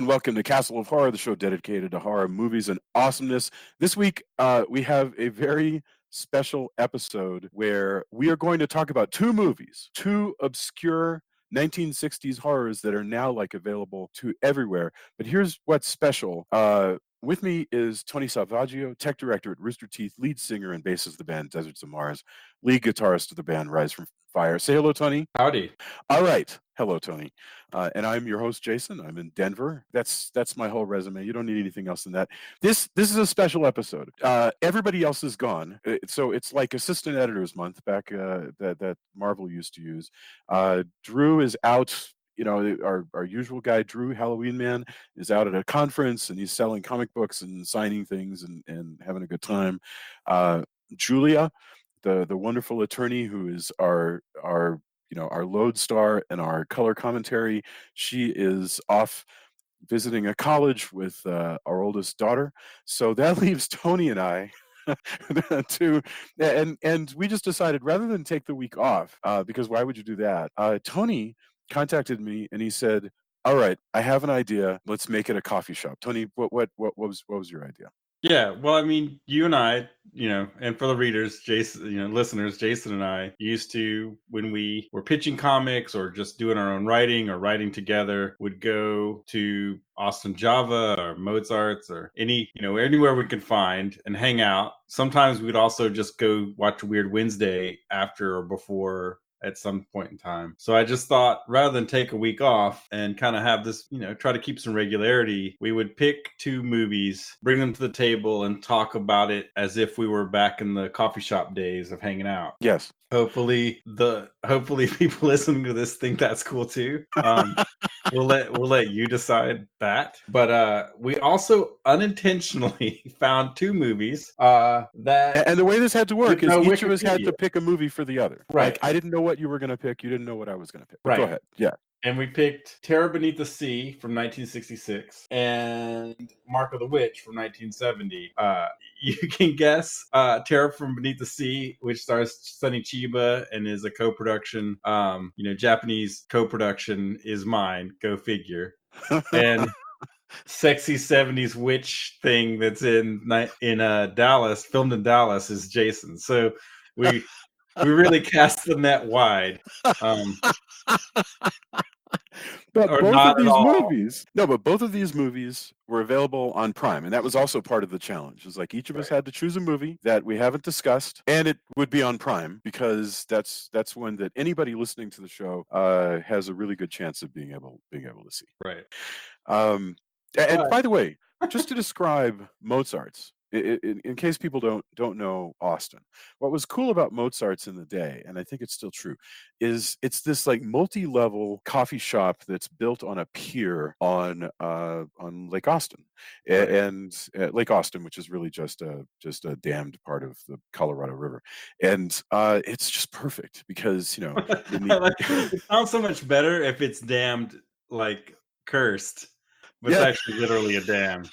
and welcome to Castle of Horror, the show dedicated to horror movies and awesomeness. This week, we have a very special episode where we are going to talk about two movies, two obscure 1960s horrors that are now available to everywhere. But here's what's special. With me is Tony Salvaggio, tech director at Rooster Teeth, lead singer and bassist of the band Deserts of Mars, lead guitarist of the band Rise from Fire. Say hello, Tony. Howdy. All right. Hello, Tony. And I'm your host, Jason. I'm in Denver. That's my whole resume. You don't need anything else than that. This is a special episode. Everybody else is gone, so it's like Assistant Editors Month back that Marvel used to use. Drew is out. You know, our usual guy, Drew Halloween Man, is out at a conference and he's selling comic books and signing things and having a good time. Julia, the wonderful attorney who is our lodestar and our color commentary, she is off visiting a college with our oldest daughter. So that leaves Tony and I to and we just decided rather than take the week off, because why would you do that? Tony contacted me and he said, "All right, I have an idea. Let's make it a coffee shop." Tony, what was your idea? Yeah, well, I mean, you and I, and for the readers, Jason, listeners, Jason and I used to, when we were pitching comics or just doing our own writing or writing together, would go to Austin Java or Mozart's or anywhere we could find and hang out. Sometimes we'd also just go watch Weird Wednesday after or before at some point in time. So I just thought rather than take a week off and kind of have this, try to keep some regularity, we would pick two movies, bring them to the table and talk about it as if we were back in the coffee shop days of hanging out. Yes. Hopefully people listening to this think that's cool too. We'll let you decide that. But we also unintentionally found two movies that, and the way this had to work is each of us had to pick a movie for the other. Right. Like, I didn't know what you were going to pick. You didn't know what I was going to pick. But right. Go ahead. Yeah. And we picked Terror Beneath the Sea from 1966 and Mark of the Witch from 1970. You can guess Terror from Beneath the Sea, which stars Sonny Chiba and is a co-production. Japanese co-production is mine. Go figure. And Sexy 70s Witch thing that's in Dallas, filmed in Dallas, is Jason. So we really cast the net wide. But both of these movies were available on Prime, and that was also part of the challenge. It's like each of us had to choose a movie that we haven't discussed, and it would be on Prime because that's one that anybody listening to the show has a really good chance of being able to see. Right. And by the way, just to describe Mozart's, in case people don't know Austin, what was cool about Mozart's in the day, and I think it's still true, is it's this like multi-level coffee shop that's built on a pier on Lake Austin, right. And Lake Austin, which is really just a dammed part of the Colorado River, and it's just perfect because it sounds so much better if it's dammed, like cursed. But it's actually literally a dam.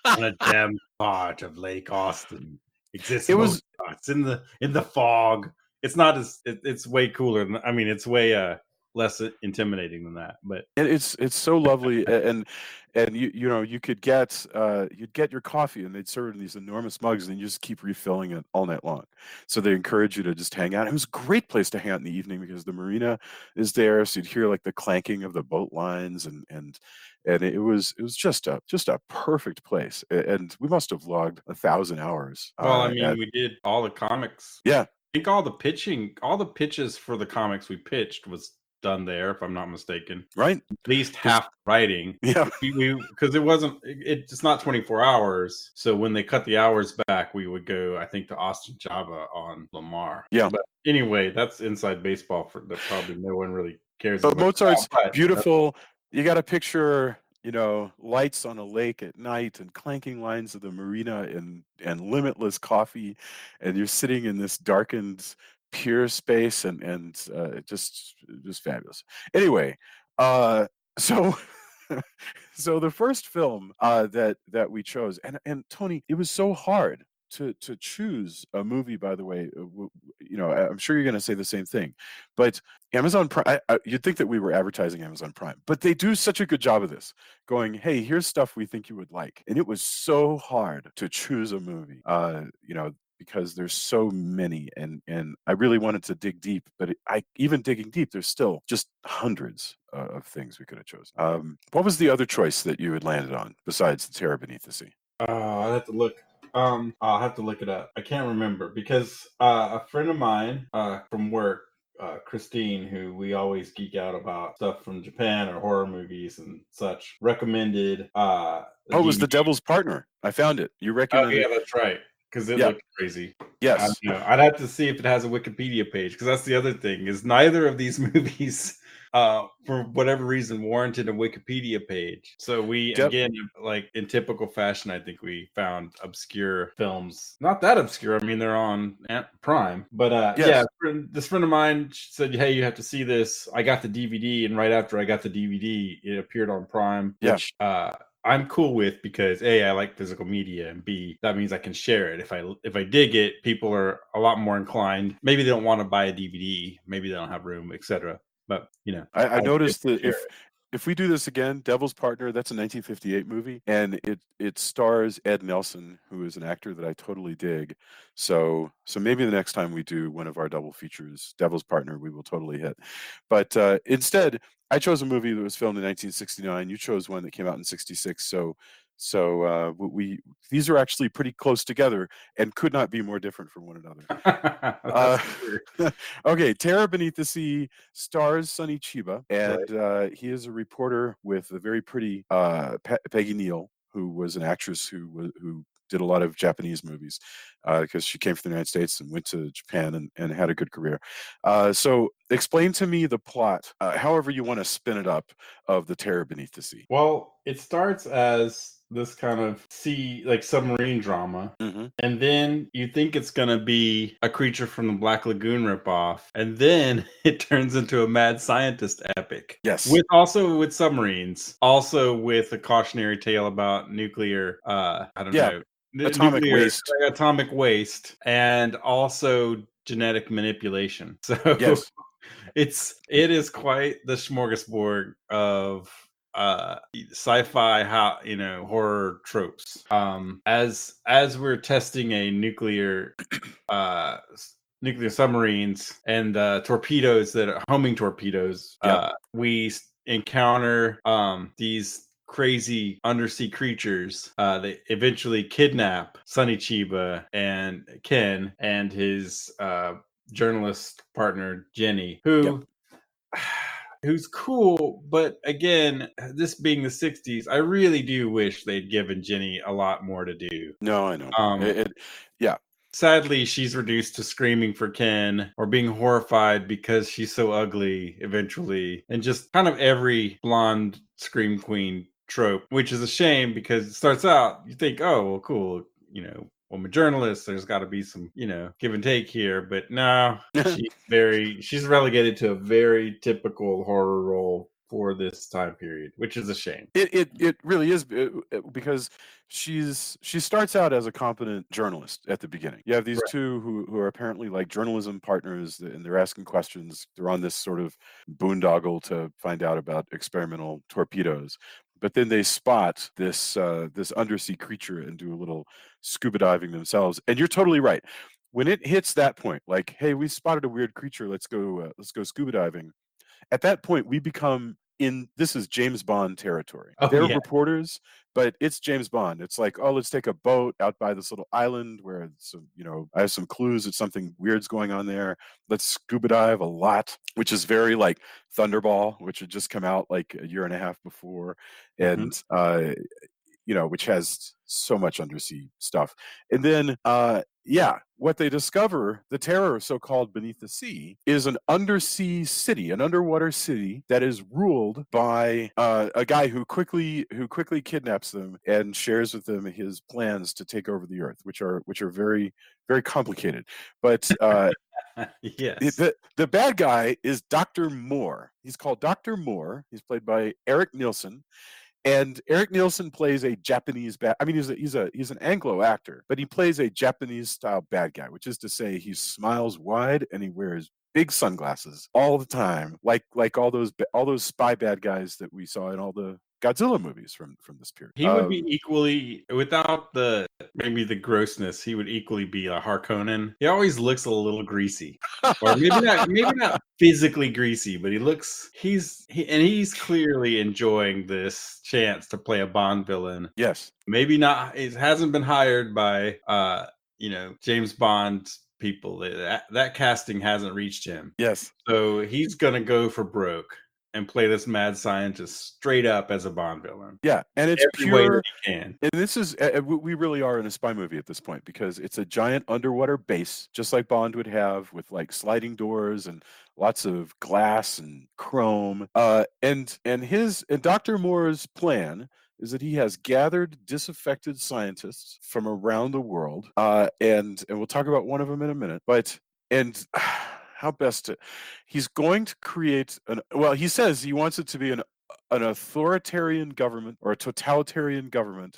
On a damn part of Lake Austin exists. It's in the fog. It's not as it's way cooler. It's way less intimidating than that. But it's so lovely, and you could get you'd get your coffee and they'd serve it in these enormous mugs and you just keep refilling it all night long. So they encourage you to just hang out. It was a great place to hang out in the evening because the marina is there, so you'd hear like the clanking of the boat lines and it was just a perfect place. And we must have logged 1,000 hours. Well, we did all the comics. Yeah, I think all the pitches for the comics we pitched was done there, if I'm not mistaken. Right. At least half writing. Yeah. Because it's not 24 hours. So when they cut the hours back, we would go, I think, to Austin Java on Lamar. Yeah. But anyway, that's inside baseball that probably no one really cares about. But Mozart's beautiful. You got to picture, lights on a lake at night and clanking lines of the marina and limitless coffee, and you're sitting in this darkened pier space and just fabulous. Anyway, so so the first film that we chose, and Tony, it was so hard to choose a movie, by the way, I'm sure you're going to say the same thing, but Amazon Prime, you'd think that we were advertising Amazon Prime, but they do such a good job of this, going, hey, here's stuff we think you would like. And it was so hard to choose a movie, because there's so many, and I really wanted to dig deep, but even digging deep, there's still just hundreds of things we could have chosen. What was the other choice that you had landed on besides The Terror Beneath the Sea? I'll have to look. I'll have to look it up. I can't remember because a friend of mine from work, Christine, who we always geek out about stuff from Japan or horror movies and such, recommended it was The Devil's Partner. I found it. You Oh recommended yeah, it. that's right. Because it Yeah. looked crazy. I Yes. don't know. I'd have to see if it has a Wikipedia page, because that's the other thing, is neither of these movies, for whatever reason, warranted a Wikipedia page. So we, Yep. again, like in typical fashion, I think we found obscure films. Not that obscure. I mean, they're on Prime. But Yes. this friend of mine said, hey, you have to see this. I got the DVD, and right after I got the DVD, it appeared on Prime, Yeah. which I'm cool with, because A, I like physical media, and B, that means I can share it. If I dig it, people are a lot more inclined. Maybe they don't want to buy a DVD, maybe they don't have room, etc. But I noticed that share if we do this again, Devil's Partner, that's a 1958 movie, and it stars Ed Nelson, who is an actor that I totally dig. So maybe the next time we do one of our double features, Devil's Partner, we will totally hit. But instead, I chose a movie that was filmed in 1969. You chose one that came out in 66. So these are actually pretty close together and could not be more different from one another. Okay, Terror Beneath the Sea stars Sonny Chiba, and he is a reporter with a very pretty Peggy Neal, who was an actress who did a lot of Japanese movies, because she came from the United States and went to Japan and had a good career. So explain to me the plot, however you want to spin it up, of The Terror Beneath the Sea. Well, it starts as this kind of submarine drama, Mm-hmm. and then you think it's gonna be a Creature from the Black Lagoon ripoff, and then it turns into a mad scientist epic. Yes. With submarines, also with a cautionary tale about nuclear, Atomic waste, and also genetic manipulation. So yes. it is quite the smorgasbord of sci-fi horror tropes. As we're testing a nuclear submarines and torpedoes that are homing torpedoes, we encounter these crazy undersea creatures. They eventually kidnap Sonny Chiba and Ken and his journalist partner Jenny, who's cool, but again, this being the 60s, I really do wish they'd given Jenny a lot more to do. No, I know. Sadly, she's reduced to screaming for Ken or being horrified because she's so ugly eventually, and just kind of every blonde scream queen trope, which is a shame, because it starts out, you think, oh, well, cool, I'm a journalist, there's got to be some, give and take here. But no, she's relegated to a very typical horror role for this time period, which is a shame. It really is, because she starts out as a competent journalist at the beginning. You have these two who are apparently like journalism partners, and they're asking questions. They're on this sort of boondoggle to find out about experimental torpedoes. But then they spot this undersea creature and do a little scuba diving themselves. And you're totally right. When it hits that point, like, hey, we spotted a weird creature, let's go scuba diving. At that point, we become this is James Bond territory. They're reporters, but it's James Bond. It's like, oh, let's take a boat out by this little island where I have some clues that something weird's going on there. Let's scuba dive a lot, which is very like Thunderball, which had just come out like a year and a half before, and which has so much undersea stuff. And then what they discover, the terror so-called Beneath the Sea, is an undersea city, an underwater city that is ruled by a guy who quickly kidnaps them and shares with them his plans to take over the earth, which are very, very complicated. But yes, the bad guy is Dr. Moore. He's called Dr. Moore. He's played by Eric Nielsen. And Eric Nielsen plays a Japanese bad. I mean, he's an Anglo actor, but he plays a Japanese style bad guy, which is to say, he smiles wide and he wears big sunglasses all the time, like all those spy bad guys that we saw in all the Godzilla movies from this period. He would be equally, without the maybe the grossness, he would equally be a Harkonnen. He always looks a little greasy, or maybe not physically greasy, but he's clearly enjoying this chance to play a Bond villain. Yes, maybe not. It hasn't been hired by James Bond people. That casting hasn't reached him. Yes, so he's gonna go for broke and play this mad scientist straight up as a Bond villain. Yeah, and it's every way pure. that he can. And this is we really are in a spy movie at this point, because it's a giant underwater base, just like Bond would have, with like sliding doors and lots of glass and chrome. And Dr. Moore's plan is that he has gathered disaffected scientists from around the world, and we'll talk about one of them in a minute. But how best to? He's going to create he says he wants it to be an authoritarian government, or a totalitarian government,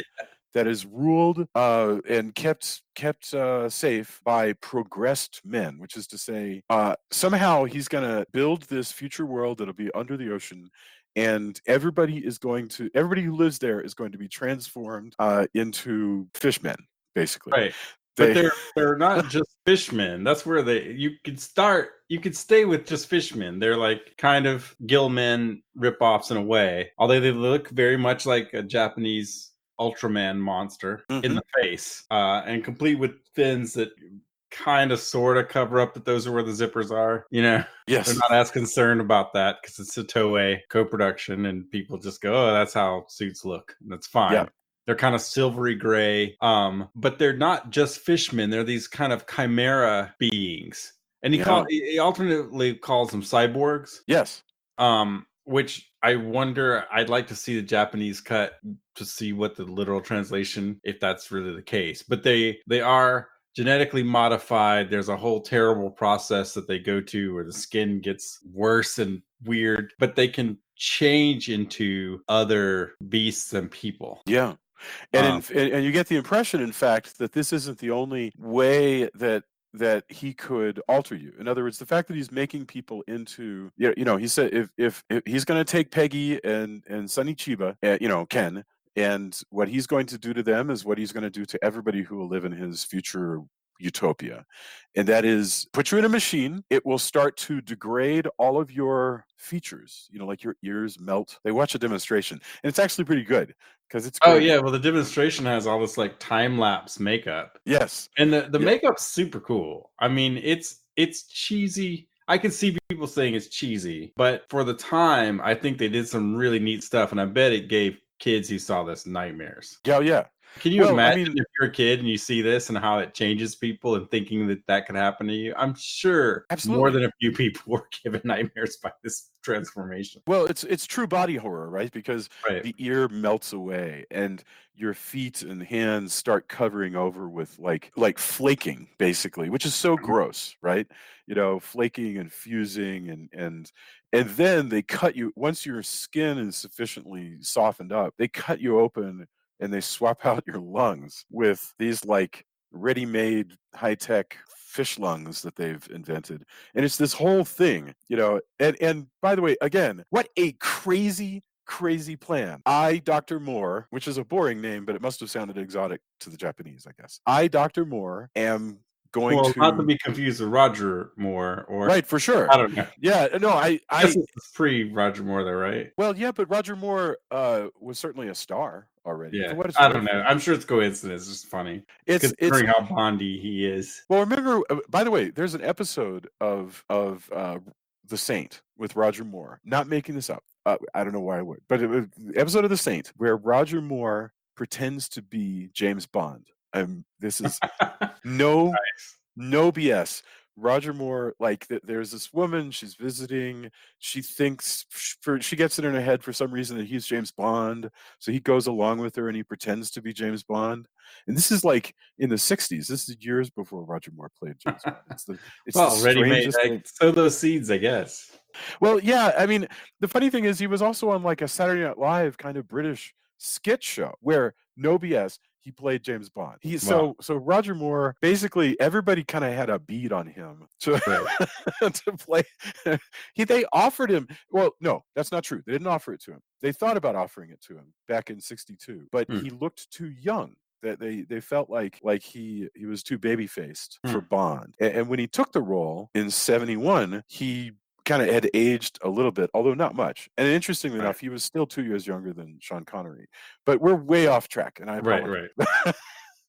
that is ruled and kept safe by progressed men, which is to say, somehow he's going to build this future world that'll be under the ocean, and everybody who lives there is going to be transformed into fishmen, basically. Right. But they're not just fishmen. That's where you could stay with just fishmen. They're like kind of Gillmen ripoffs in a way, although they look very much like a Japanese Ultraman monster in the face, and complete with fins that kind of sort of cover up that those are where the zippers are. Yes, they're not as concerned about that because it's a Toei co-production, and people just go, "Oh, that's how suits look." And that's fine. Yeah. They're kind of silvery gray, but they're not just fishmen. They're these kind of chimera beings, and he alternately calls them cyborgs. Yes. Which I wonder. I'd like to see the Japanese cut to see what the literal translation, if that's really the case. But they are genetically modified. There's a whole terrible process that they go to where the skin gets worse and weird, but they can change into other beasts and people. Yeah. And you get the impression, in fact, that this isn't the only way that he could alter you. In other words, the fact that he's making people into, he said if he's going to take Peggy and Sonny Chiba, Ken, and what he's going to do to them is what he's going to do to everybody who will live in his future utopia. And that is, put you in a machine, it will start to degrade all of your features, like your ears melt. They watch a demonstration, and it's actually pretty good, because it's great. Oh yeah, well, the demonstration has all this like time-lapse makeup. Yes. And the makeup's super cool. I mean, it's cheesy. I can see people saying it's cheesy, but for the time, I think they did some really neat stuff, and I bet it gave kids who saw this nightmares. Yeah. Can you imagine if you're a kid and you see this and how it changes people, and thinking that could happen to you? I'm sure more than a few people were given nightmares by this transformation. Well, it's true body horror, right? Because the ear melts away and your feet and hands start covering over with like flaking, basically, which is so gross, right? Flaking and fusing, and then they cut you, once your skin is sufficiently softened up, they cut you open and they swap out your lungs with these like ready-made high-tech fish lungs that they've invented. And it's this whole thing, and by the way, again, what a crazy plan. I, Dr. Moore, which is a boring name, but it must have sounded exotic to the Japanese, I guess. I, Dr. Moore, am going to... not to be confused with Roger Moore, or... Right, for sure. I don't know. Yeah, no, I guess it's pre-Roger Moore, though, right? Well, yeah, but Roger Moore was certainly a star already. Yeah, I don't know. I'm sure it's coincidence. It's just funny. Considering how Bondy he is. Well, remember, by the way, there's an episode of The Saint with Roger Moore. Not making this up. I don't know why I would, but it was the episode of The Saint where Roger Moore pretends to be James Bond. This is no BS. Roger Moore, there's this woman, she's visiting, she thinks, she gets it in her head for some reason that he's James Bond, so he goes along with her and he pretends to be James Bond. And this is like in the 60s. This is years before Roger Moore played James Bond. It's ready-made. Sow those seeds, I guess. Well, yeah, I mean, the funny thing is he was also on like a Saturday Night Live kind of British skit show where no BS, he played James Bond. Wow. So Roger Moore, basically everybody kind of had a bead on him to Right. to play. They offered him. Well, no, that's not true. They didn't offer it to him. They thought about offering it to him back in '62, but Hmm. he looked too young. That they felt like he was too baby faced Hmm. for Bond. And when he took the role in '71, he kind of had aged a little bit, although not much. And interestingly Right. enough, he was still 2 years younger than Sean Connery. But we're way off track, and I Right. apologize. Right.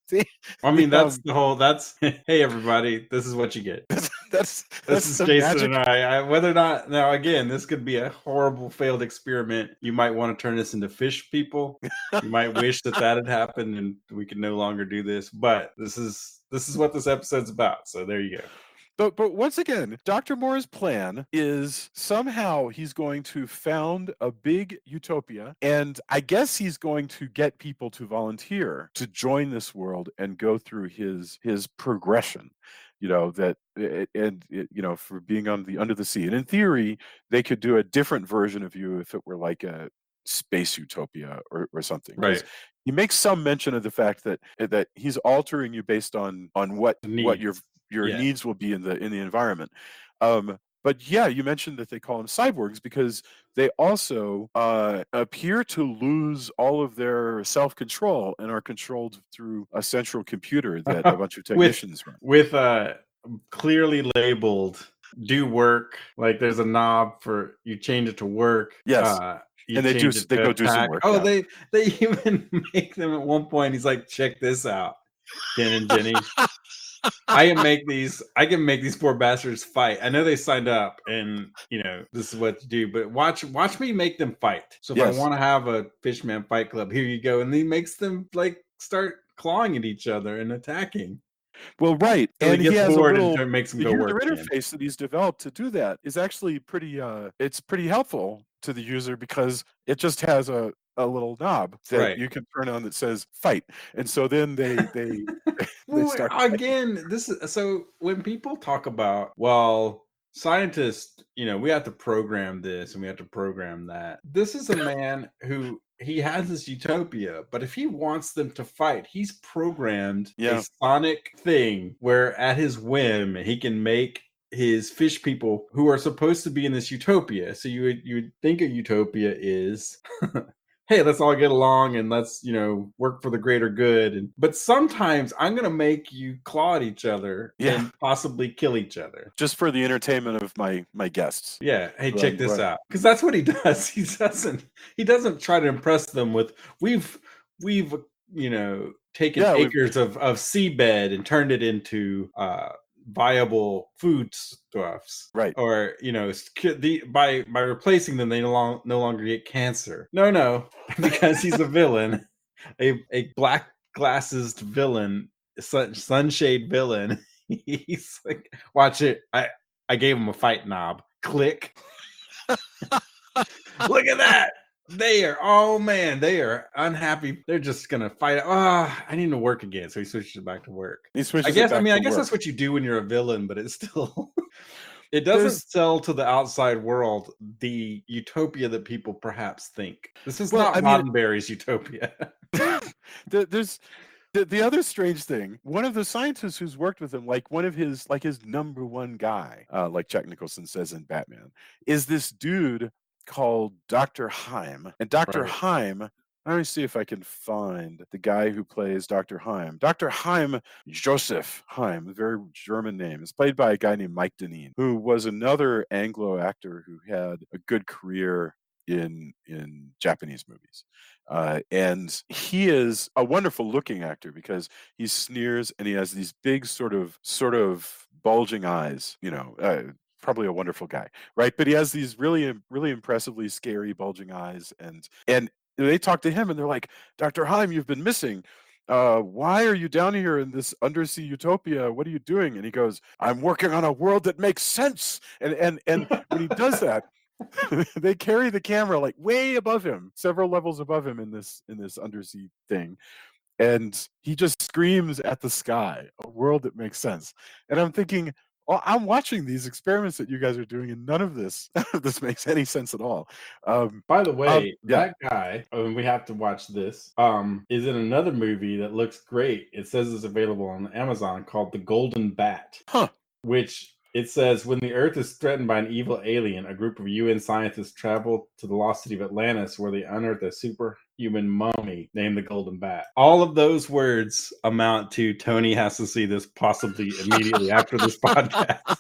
See, I the, mean, that's the whole. That's hey, everybody. This is what you get. This that's is the Jason magic. and I. Whether or not now, again, this could be a horrible failed experiment. You might want to turn this into fish people. You might wish that had happened and we could no longer do this. But this is what this episode's about. So there you go. But once again, Dr. Moore's plan is somehow he's going to found a big utopia, and I guess he's going to get people to volunteer to join this world and go through his progression. You know that, for being on the under the sea. And in theory, they could do a different version of you if it were like a space utopia or something. Because Right. he makes some mention of the fact that he's altering you based on what The your needs. Yeah. needs will be in the environment. But yeah, you mentioned that they call them cyborgs because they also appear to lose all of their self-control and are controlled through a central computer that a bunch of with technicians run. with clearly labeled do work. Like there's a knob for you change it to work. Yes, You and they change it they to go do some attack. work. Oh, Yeah. they even make them at one point. He's like, check this out, Ken and Jenny. I can make these poor bastards fight. I know they signed up and this is what to do, but watch me make them fight. So if I Yes. want to have a Fishman fight club, here you go. And he makes them like start clawing at each other and attacking. Well, right, So and he he gets has a bored little and makes him the go user work again. interface that he's developed to do that is actually pretty it's pretty helpful to the user because it just has a little knob that Right. you can turn on that says fight. And so then they Well, start fighting. again, this is so when people talk about, well, scientists, we have to program this and we have to program that. This is a man who he has this utopia, but if he wants them to fight, he's programmed Yeah. a sonic thing where at his whim he can make his fish people who are supposed to be in this utopia. So you would think a utopia is hey, let's all get along and let's work for the greater good. But sometimes I'm gonna make you claw at each other and possibly kill each other just for the entertainment of my guests. Yeah, hey, check this out, because that's what he does. He doesn't try to impress them with we've taken acres of seabed and turned it into viable foodstuffs, right? Or by replacing them, they no longer get cancer. No, because he's a villain, a black glasses villain, sunshade villain. He's like, watch it. I gave him a fight knob. Click. Look at that. They are unhappy. They're just gonna fight. I need to work again. So he switches it back to work. I guess that's what you do when you're a villain, but it's still it doesn't sell to the outside world the utopia that people perhaps think. This is not Roddenberry's utopia. There's the other strange thing, one of the scientists who's worked with him, like one of his number one guy, like Jack Nicholson says in Batman, is this dude called Dr. Heim. And Dr. Heim, let me see if I can find the guy who plays Dr. Heim. Dr. Heim, Joseph Heim, a very German name, is played by a guy named Mike Deneen, who was another Anglo actor who had a good career in Japanese movies. And he is a wonderful looking actor because he sneers and he has these big sort of bulging eyes, probably a wonderful guy, right? But he has these really impressively scary bulging eyes, and they talk to him and they're like, Dr. Heim, you've been missing. Why are you down here in this undersea utopia? What are you doing? And he goes, I'm working on a world that makes sense. And when he does that, they carry the camera like way above him, several levels above him in this undersea thing. And he just screams at the sky, a world that makes sense. And I'm thinking, Well, I'm watching these experiments that you guys are doing, and none of this makes any sense at all. By the way, Yeah. that guy, we have to watch this, is in another movie that looks great. It says it's available on Amazon called The Golden Bat, Huh. which it says when the Earth is threatened by an evil alien, a group of UN scientists travel to the lost city of Atlantis where they unearth a superhuman mummy named the Golden Bat. All of those words amount to Tony has to see this possibly immediately after this podcast.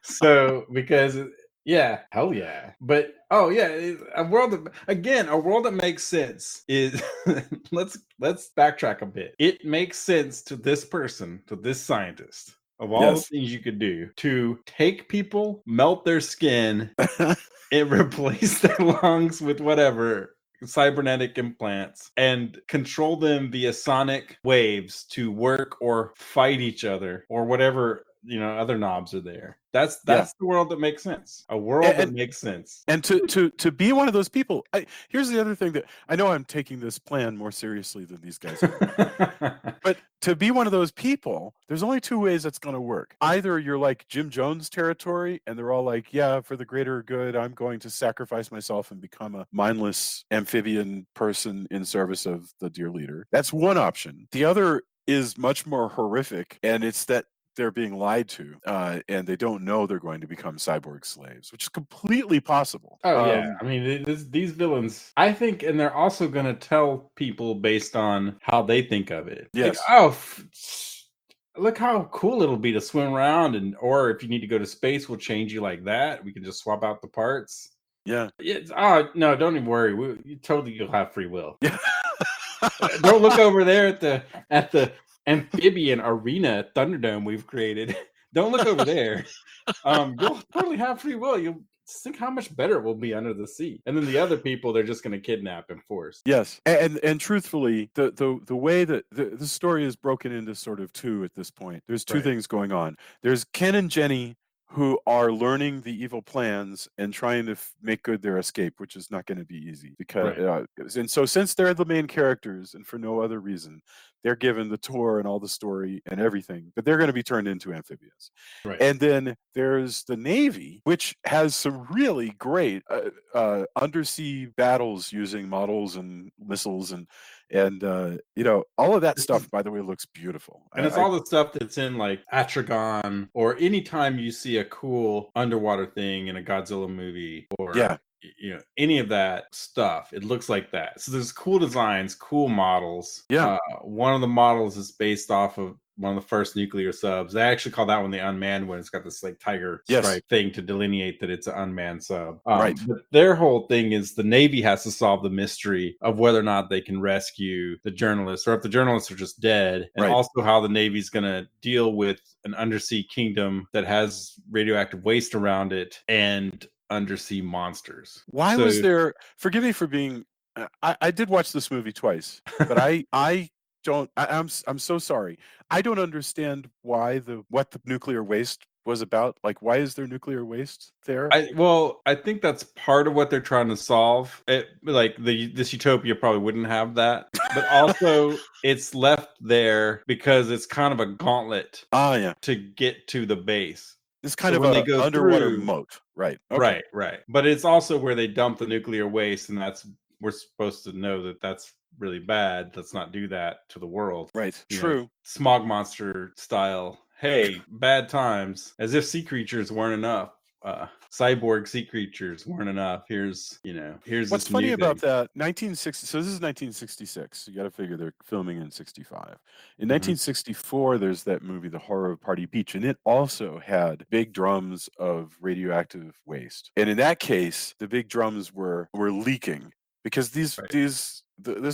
So, because yeah, hell yeah. But oh yeah, a world that makes sense is let's backtrack a bit. It makes sense to this person, to this scientist, of all the things you could do, to take people, melt their skin, and replace their lungs with whatever cybernetic implants and control them via sonic waves to work or fight each other or whatever, other knobs are there. That's the world that makes sense. A world that makes sense. And to be one of those people, here's the other thing that I know I'm taking this plan more seriously than these guys are. But to be one of those people, there's only two ways that's going to work. Either you're like Jim Jones territory, and they're all like, yeah, for the greater good, I'm going to sacrifice myself and become a mindless amphibian person in service of the dear leader. That's one option. The other is much more horrific, and it's that they're being lied to, and they don't know they're going to become cyborg slaves, which is completely possible. Oh yeah, I mean these villains, I think, and they're also going to tell people based on how they think of it. Yes. Like, look how cool it'll be to swim around, or if you need to go to space, we'll change you like that. We can just swap out the parts. Yeah. No, don't even worry. You'll have free will. Yeah. Don't look over there at the amphibian arena Thunderdome we've created. Don't look over there. You'll totally have free will. You'll think how much better it will be under the sea. And then the other people, they're just going to kidnap and force. Yes, and truthfully, the way that the story is broken into sort of two at this point. There's two things going on. There's Ken and Jenny, who are learning the evil plans and trying to make good their escape, which is not going to be easy because and so since they're the main characters and for no other reason, they're given the tour and all the story and everything, but they're going to be turned into amphibians. Right. And then there's the Navy, which has some really great undersea battles using models and missiles and all of that stuff, by the way, looks beautiful. And it's all the stuff that's in like Atragon, or anytime you see a cool underwater thing in a Godzilla movie, or any of that stuff, it looks like that. So there's cool designs, cool models. One of the models is based off of one of the first nuclear subs. They actually call that one the unmanned one. It's got this like tiger stripe thing to delineate that it's an unmanned sub. But their whole thing is the Navy has to solve the mystery of whether or not they can rescue the journalists, or if the journalists are just dead, and also how the Navy's going to deal with an undersea kingdom that has radioactive waste around it and undersea monsters. Why was there? Forgive me for being. I did watch this movie twice, but I'm so sorry. I don't understand what the nuclear waste was about. Like, why is there nuclear waste there? I think that's part of what they're trying to solve. This utopia probably wouldn't have that, but also it's left there because it's kind of a gauntlet. To get to the base. It's kind of an underwater moat, right? Okay. Right. But it's also where they dump the nuclear waste, and we're supposed to know that that's really bad. Let's not do that to the world. Right. True. Smog monster style. Hey, bad times. As if sea creatures weren't enough. Cyborg sea creatures weren't enough. Here's what's funny about that. 1960. So this is 1966. You got to figure they're filming in 65. In 1964, there's that movie, The Horror of Party Beach, and it also had big drums of radioactive waste. And in that case, the big drums were leaking because this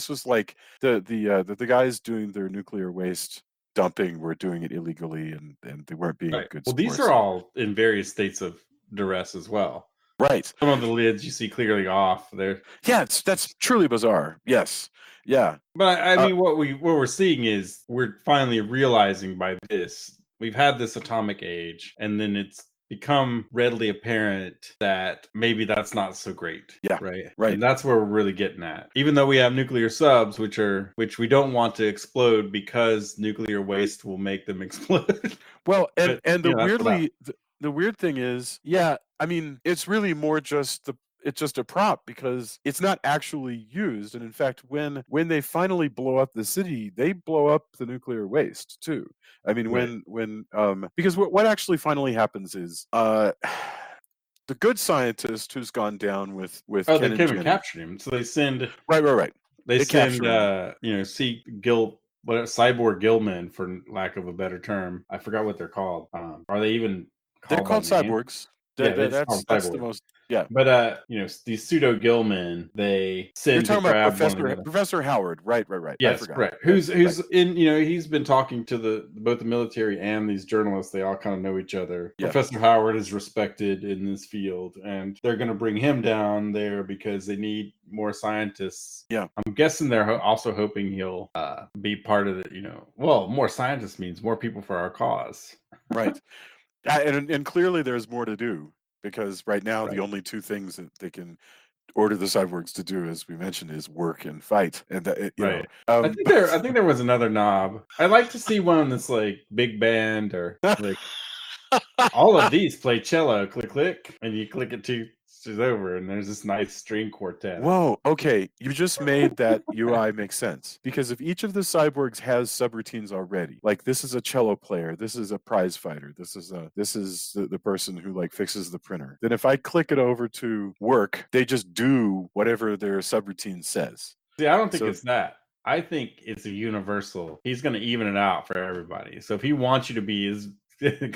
was like the guys doing their nuclear waste dumping were doing it illegally, and they weren't being good sports. Well, these are all in various states of duress as well. Right. Some of the lids you see clearly off there. Yeah, that's truly bizarre. Yes. Yeah. But I mean, what we're seeing is we're finally realizing by this, we've had this atomic age, and then it's become readily apparent that maybe that's not so great. Yeah, Right. right. And that's where we're really getting at. Even though we have nuclear subs, which we don't want to explode because nuclear waste will make them explode. Well, But and that's what the weird thing is, yeah, I mean, it's really more just it's just a prop because it's not actually used. And in fact, when they finally blow up the city, they blow up the nuclear waste too. I mean, right. when because what actually finally happens is the good scientist who's gone down with Oh, they Ken and came and Jenny. captured him. So they send Right. they They send capture him. see Gil what cyborg Gilman for lack of a better term. I forgot what they're called. Are they even They're called by called name? cyborgs. Yeah, they just call them That's the cyborg. most, yeah. But these pseudo Gilman, they You're send to talking about grab one of the other. Professor Howard. Right. I Yes, forgot. correct. Right. Who's in, he's been talking to both the military and these journalists. They all kind of know each other. Yeah. Professor Howard is respected in this field, and they're going to bring him down there because they need more scientists. Yeah. I'm guessing they're also hoping he'll be part of the, well, more scientists means more people for our cause. Right. And clearly there's more to do because right now the Right. only two things that they can order the cyborgs to do, as we mentioned, is work and fight. And that, Right. I think there was another knob. I'd like to see one that's like big band or like all of these play cello. Click, click, and you click it two is over, and there's this nice string quartet. Whoa, okay. You just made that UI make sense. Because if each of the cyborgs has subroutines already, like this is a cello player, this is a prize fighter, this is the person who like fixes the printer, then if I click it over to work, they just do whatever their subroutine says. See, I don't think So it's that. I think it's a universal. He's going to even it out for everybody. So if he wants you to be as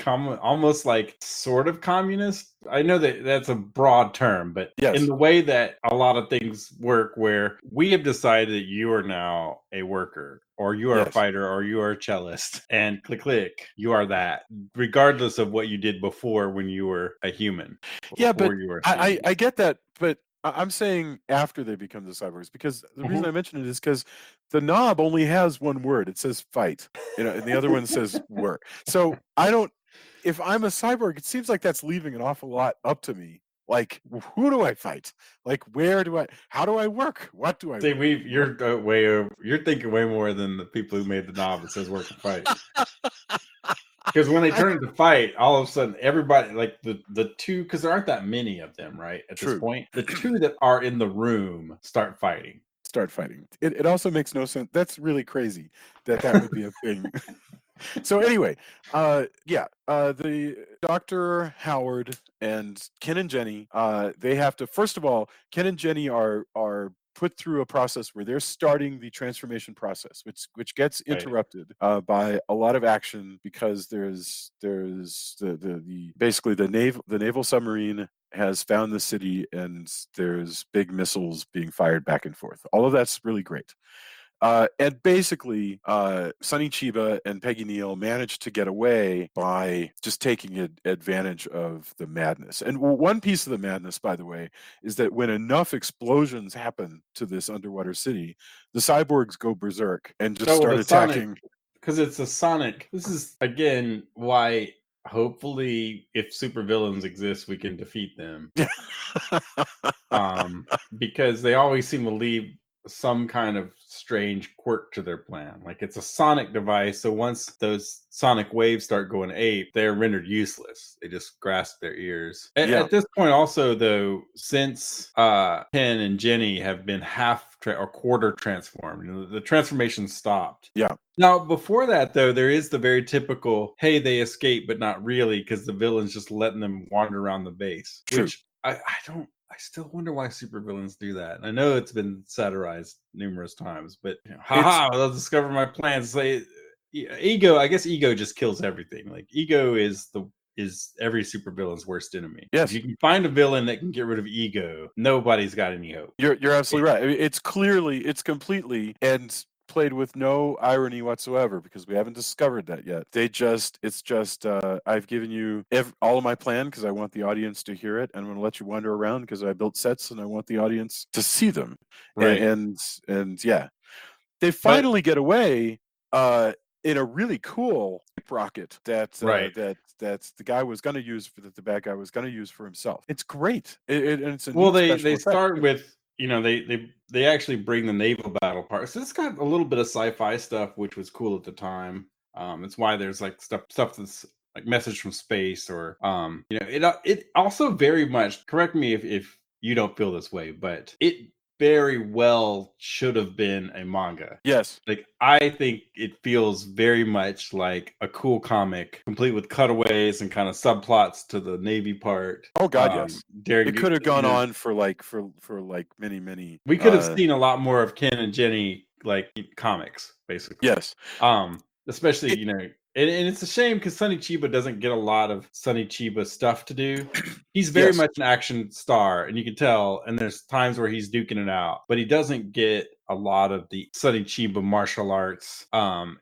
almost like sort of communist, I know that that's a broad term, but yes, in the way that a lot of things work, where we have decided that you are now a worker, or you are a yes. fighter, or you are a cellist, and click, click, you are that, regardless of what you did before when you were a human. Yeah, but you were I get that, but I'm saying after they become the cyborgs, because the reason I mention it is because the knob only has one word. It says fight, and the other one says work. So I don't. If I'm a cyborg, it seems like that's leaving an awful lot up to me. Like, who do I fight? Like, how do I work? What do I? See, you're you're thinking way more than the people who made the knob that says work and fight. Because when they turn into fight, all of a sudden everybody, like the two, because there aren't that many of them, right? At this point, the two that are in the room start fighting. It also makes no sense. That's really crazy that would be a thing. So anyway, the Dr. Howard and Ken and Jenny, they have to, first of all, Ken and Jenny are put through a process where they're starting the transformation process, which gets interrupted by a lot of action because there's the basically the naval submarine has found the city and there's big missiles being fired back and forth. All of that's really great. And basically, Sonny Chiba and Peggy Neal managed to get away by just taking advantage of the madness. And one piece of the madness, by the way, is that when enough explosions happen to this underwater city, the cyborgs go berserk and just start attacking. Because it's a sonic. This is, again, why hopefully if supervillains exist, we can defeat them. Because they always seem to leave some kind of strange quirk to their plan. Like it's a sonic device, so once those sonic waves start going ape, they're rendered useless. They just grasp their ears. At this point, also though, since Ken and Jenny have been or quarter transformed, the transformation stopped. Yeah. Now, before that, though, there is the very typical, hey, they escape, but not really, because the villain's just letting them wander around the base. True. Which I still wonder why supervillains do that. I know it's been satirized numerous times, but haha, they'll discover my plans. Ego, I guess ego just kills everything. Like ego is every supervillain's worst enemy. Yes. If you can find a villain that can get rid of ego, nobody's got any hope. You're absolutely right. It's completely and played with no irony whatsoever because we haven't discovered that yet. It's just I've given you all of my plan because I want the audience to hear it, and I'm going to let you wander around because I built sets and I want the audience to see them. Right. And yeah, they finally get away. in a really cool rocket that Right. that's the guy was going to use for the bad guy was going to use for himself. It's great, and it's a Well, neat they special effect. start with, they actually bring the naval battle part. So it's got a little bit of sci-fi stuff, which was cool at the time. It's why there's like stuff that's like message from space, or it also very much, correct me if you don't feel this way, but it very well should have been a manga. Yes. Like, I think it feels very much like a cool comic, complete with cutaways and kind of subplots to the Navy part. Oh God, yes. Daring, It could have you gone know, on for like many. we could have seen a lot more of Ken and Jenny, like, comics, basically. Yes. Especially, It, and it's a shame because Sonny Chiba doesn't get a lot of Sonny Chiba stuff to do. He's very yes. much an action star, and you can tell. And there's times where he's duking it out, but he doesn't get a lot of the Sonny Chiba martial arts.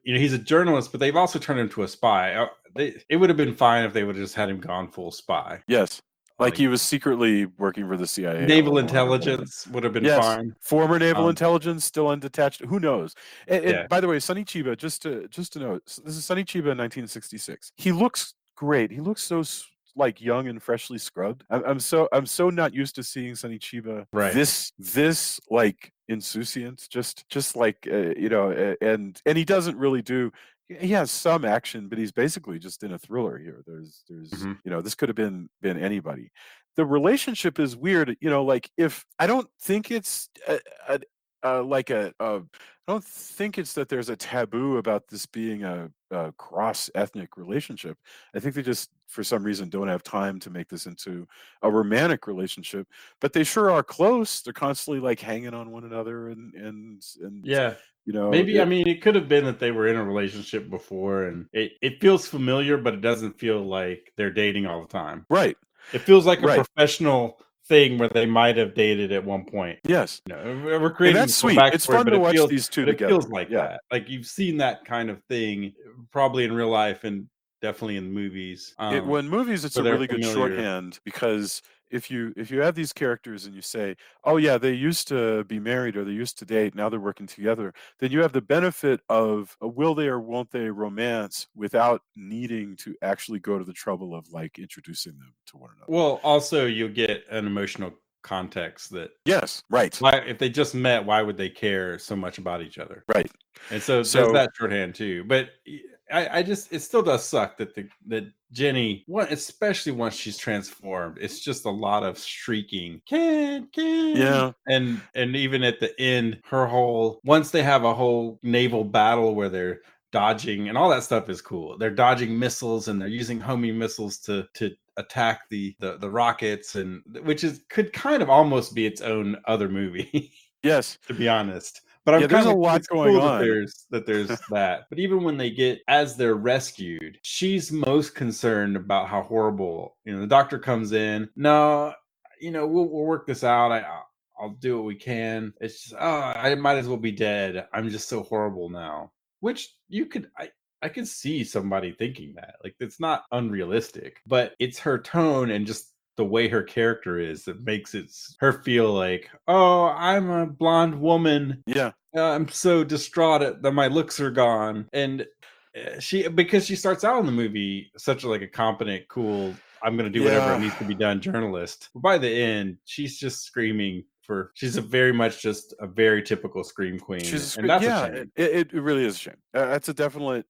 He's a journalist, but they've also turned him into a spy. It would have been fine if they would have just had him gone full spy. Yes. Like Like, he was secretly working for the CIA all naval along. intelligence would have been Yes, fine. former naval Um, intelligence, still undetached. Who knows? And, yeah. by the way, Sonny Chiba. Just to note, this is Sonny Chiba in 1966. He looks great. He looks so like young and freshly scrubbed. I'm so not used to seeing Sonny Chiba Right. this like insouciant, just like and he doesn't really do. He has some action, but he's basically just in a thriller here. There's Mhm. this could have been anybody. The relationship is weird, like if I don't think it's like I don't think it's that there's a taboo about this being a cross ethnic relationship. I think they just for some reason don't have time to make this into a romantic relationship, but they sure are close. They're constantly like hanging on one another and Yeah. Maybe, I it, mean, it could have been that they were in a relationship before, and it feels familiar, but it doesn't feel like they're dating all the time. right, It feels like a right. professional thing where they might have dated at one point. Yes. We're And creating that's this whole sweet. It's backstory, fun to watch these two but it feels together. like Yeah. that. Like, you've seen that kind of thing probably in real life and definitely in movies. When movies, it's Where a they're really good familiar. shorthand because if you have these characters and you say, oh yeah, they used to be married or they used to date, now they're working together, then you have the benefit of a will they or won't they romance without needing to actually go to the trouble of like introducing them to one another. Well, also, you'll get an emotional context that, Yes, right, why, if they just met, why would they care so much about each other? right. And so there's So that shorthand too. But I just, it still does suck that that Jenny, especially once she's transformed, it's just a lot of shrieking, Ken, yeah, and even at the end, her whole, once they have a whole naval battle where they're dodging, and all that stuff is cool. They're dodging missiles and they're using homing missiles to attack the rockets, and which could kind of almost be its own other movie. yes, To be honest. But yeah. There's a lot it's going cool that on. there's that. But even when as they're rescued, she's most concerned about how horrible, the doctor comes in. No, we'll work this out. I'll do what we can. It's just, oh, I might as well be dead. I'm just so horrible now. Which I could see somebody thinking that. Like, it's not unrealistic, but it's her tone and just the way her character is that makes her feel like, oh, I'm a blonde woman. Yeah, I'm so distraught that my looks are gone. And because she starts out in the movie such like a competent, cool, I'm going to do whatever it yeah. needs to be done journalist. But by the end, she's just screaming she's very much just a very typical scream queen. And that's a Yeah, shame. it really is a shame. That's a definite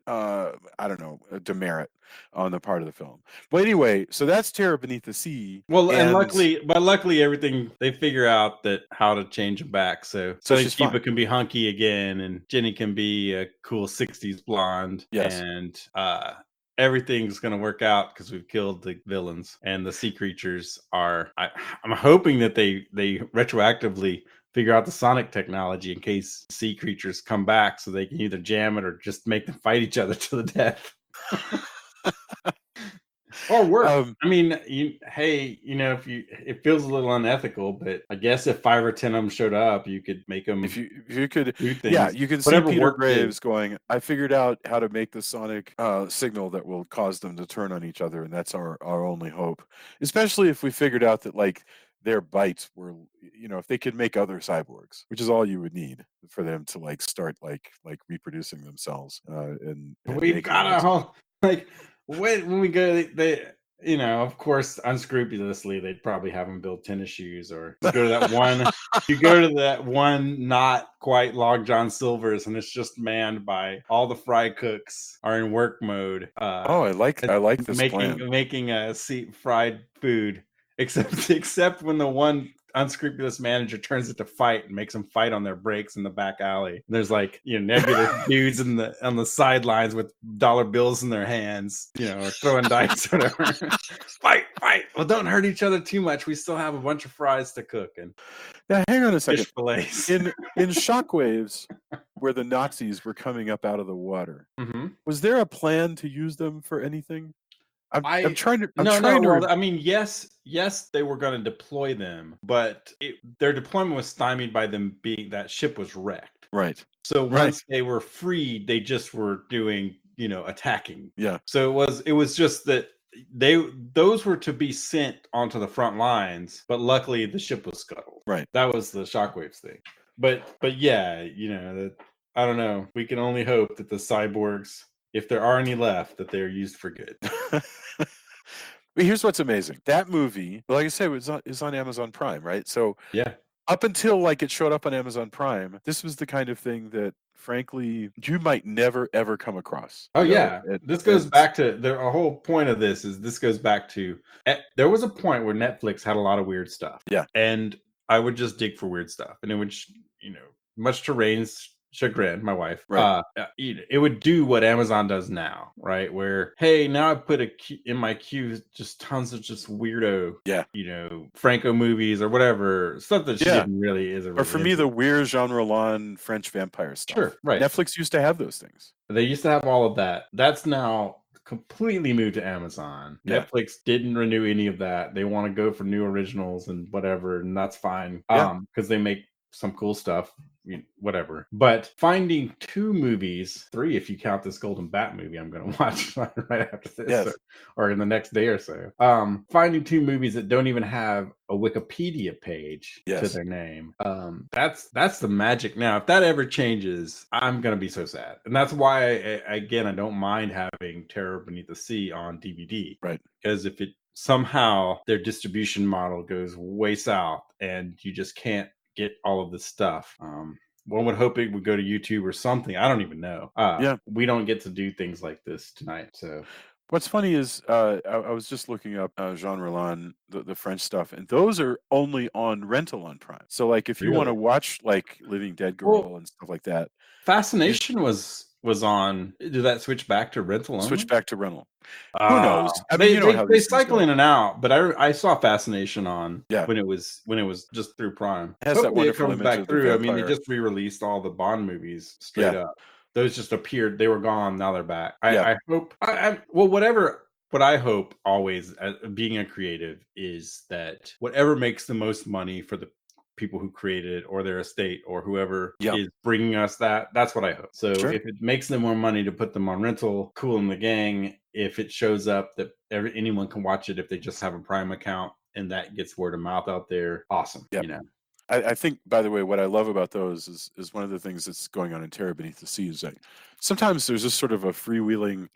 I don't know, a demerit on the part of the film. But anyway, so that's Terror Beneath the Sea, Well, and and luckily, everything, they figure out that how to change him back. So Sonny she's fine. Chiba can be hunky again, and Jenny can be a cool '60s blonde, Yes, and everything's gonna work out because we've killed the villains, and the sea creatures are. I'm hoping that they retroactively figure out the sonic technology in case sea creatures come back, so they can either jam it or just make them fight each other to the death. Or worse. um, I mean, if it feels a little unethical, but I guess if 5 or 10 of them showed up, you could make them if you could, do yeah, things. you can see Whatever Peter worked for you. Graves going, I figured out how to make the sonic signal that will cause them to turn on each other, and that's our only hope. Especially if we figured out that like their bites were, if they could make other cyborgs, which is all you would need for them to like start like reproducing themselves and We've making got all a this. whole like when we go, they of course, unscrupulously, they'd probably have them build tennis shoes, or you go to that one, you go to that one not quite Log John Silver's, and it's just manned by all the fry cooks are in work mode, Oh, I like this making plan. fried food, except when the one unscrupulous manager turns it to fight and makes them fight on their breaks in the back alley. There's like nebulous dudes on the sidelines with dollar bills in their hands, or throwing dice or whatever. Fight, fight. Well, don't hurt each other too much. We still have a bunch of fries to cook and Now, hang on a second. fish fillets. In Shockwaves, where the Nazis were coming up out of the water, hmm was there a plan to use them for anything? I'm trying to. I'm no, trying to. well, I mean, yes, they were going to deploy them, but their deployment was stymied by them being that ship was wrecked. Right. So Right. once they were freed, they just were doing, attacking. Yeah. So it was just that those were to be sent onto the front lines, but luckily the ship was scuttled. Right. That was the Shockwaves thing. But yeah, that I don't know. We can only hope that the cyborgs, if there are any left, that they're used for good. But here's what's amazing. That movie, like I said, is on Amazon Prime, right? So Yeah. up until like it showed up on Amazon Prime, this was the kind of thing that, frankly, you might never ever come across. Oh you know, yeah, this goes back to the whole point of this is this goes back to there was a point where Netflix had a lot of weird stuff. Yeah. And I would just dig for weird stuff, and it would, much to Rain's chagrin, my wife, Right. it would do what Amazon does now, right? Where hey, now I put in my queue just tons of just weirdo, Yeah. Franco movies or whatever stuff that she Yeah. didn't really is. Or for me, the weird Jean Roland French vampire stuff. Sure, right. Netflix used to have those things. They used to have all of that. That's now completely moved to Amazon. Yeah. Netflix didn't renew any of that. They want to go for new originals and whatever, and that's fine. Yeah. Because they make some cool stuff, whatever. But finding 2 movies, 3 if you count this Golden Bat movie I'm going to watch right after this, Yes. or in the next day or so. Finding 2 movies that don't even have a Wikipedia page to Yes. their name. That's the magic. Now, if that ever changes, I'm going to be so sad. And that's why, I don't mind having Terror Beneath the Sea on DVD. Right. Because if it somehow their distribution model goes way south and you just can't get all of this stuff, one would hope it would go to YouTube or something. I don't even know. Yeah. We don't get to do things like this tonight. So what's funny is I was just looking up Jean Roland, the French stuff, and those are only on rental on Prime. So like if you want to watch like Living Dead Girl and stuff like that, Fascination was on. Did that switch back to rental only? Switch back to rental. Who knows? I mean, how they cycle in and out, but I saw Fascination on Yeah. when it was just through Prime. It has that Hopefully wonderful comes image back of the through. I mean, they vampire. just re-released all the Bond movies straight Yeah. up. Those just appeared. They were gone. Now they're back. Yeah. I hope. What I hope always, being a creative, is that whatever makes the most money for the people who created it or their estate or whoever Yeah. is bringing us that's what I hope. So Sure. if it makes them more money to put them on rental, cool in the gang. If it shows up that anyone can watch it if they just have a Prime account and that gets word of mouth out there, awesome. Yep. I think, by the way, what I love about those is one of the things that's going on in Terror Beneath the Sea is that sometimes there's just sort of a freewheeling.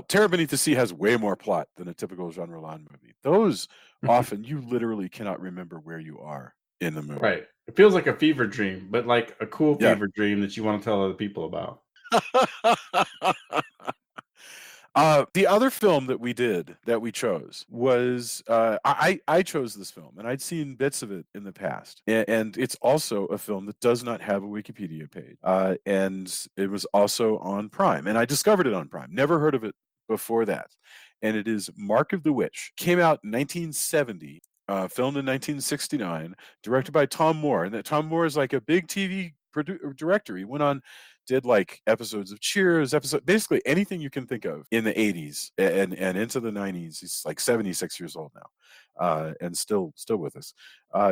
Terror Beneath the Sea has way more plot than a typical Jean Roland movie. Those often you literally cannot remember where you are in the movie. Right. It feels like a fever dream, but like a cool fever dream that you want to tell other people about. The other film that we chose was I chose this film, and I'd seen bits of it in the past, and it's also a film that does not have a Wikipedia page, and it was also on Prime, and I discovered it on Prime. Never heard of it before that, and it is Mark of the Witch. Came out in 1970. Filmed in 1969, directed by Tom Moore, and that Tom Moore is like a big TV director. He went on, did like episodes of Cheers, basically anything you can think of in the 80s and into the 90s. He's like 76 years old now, and still with us.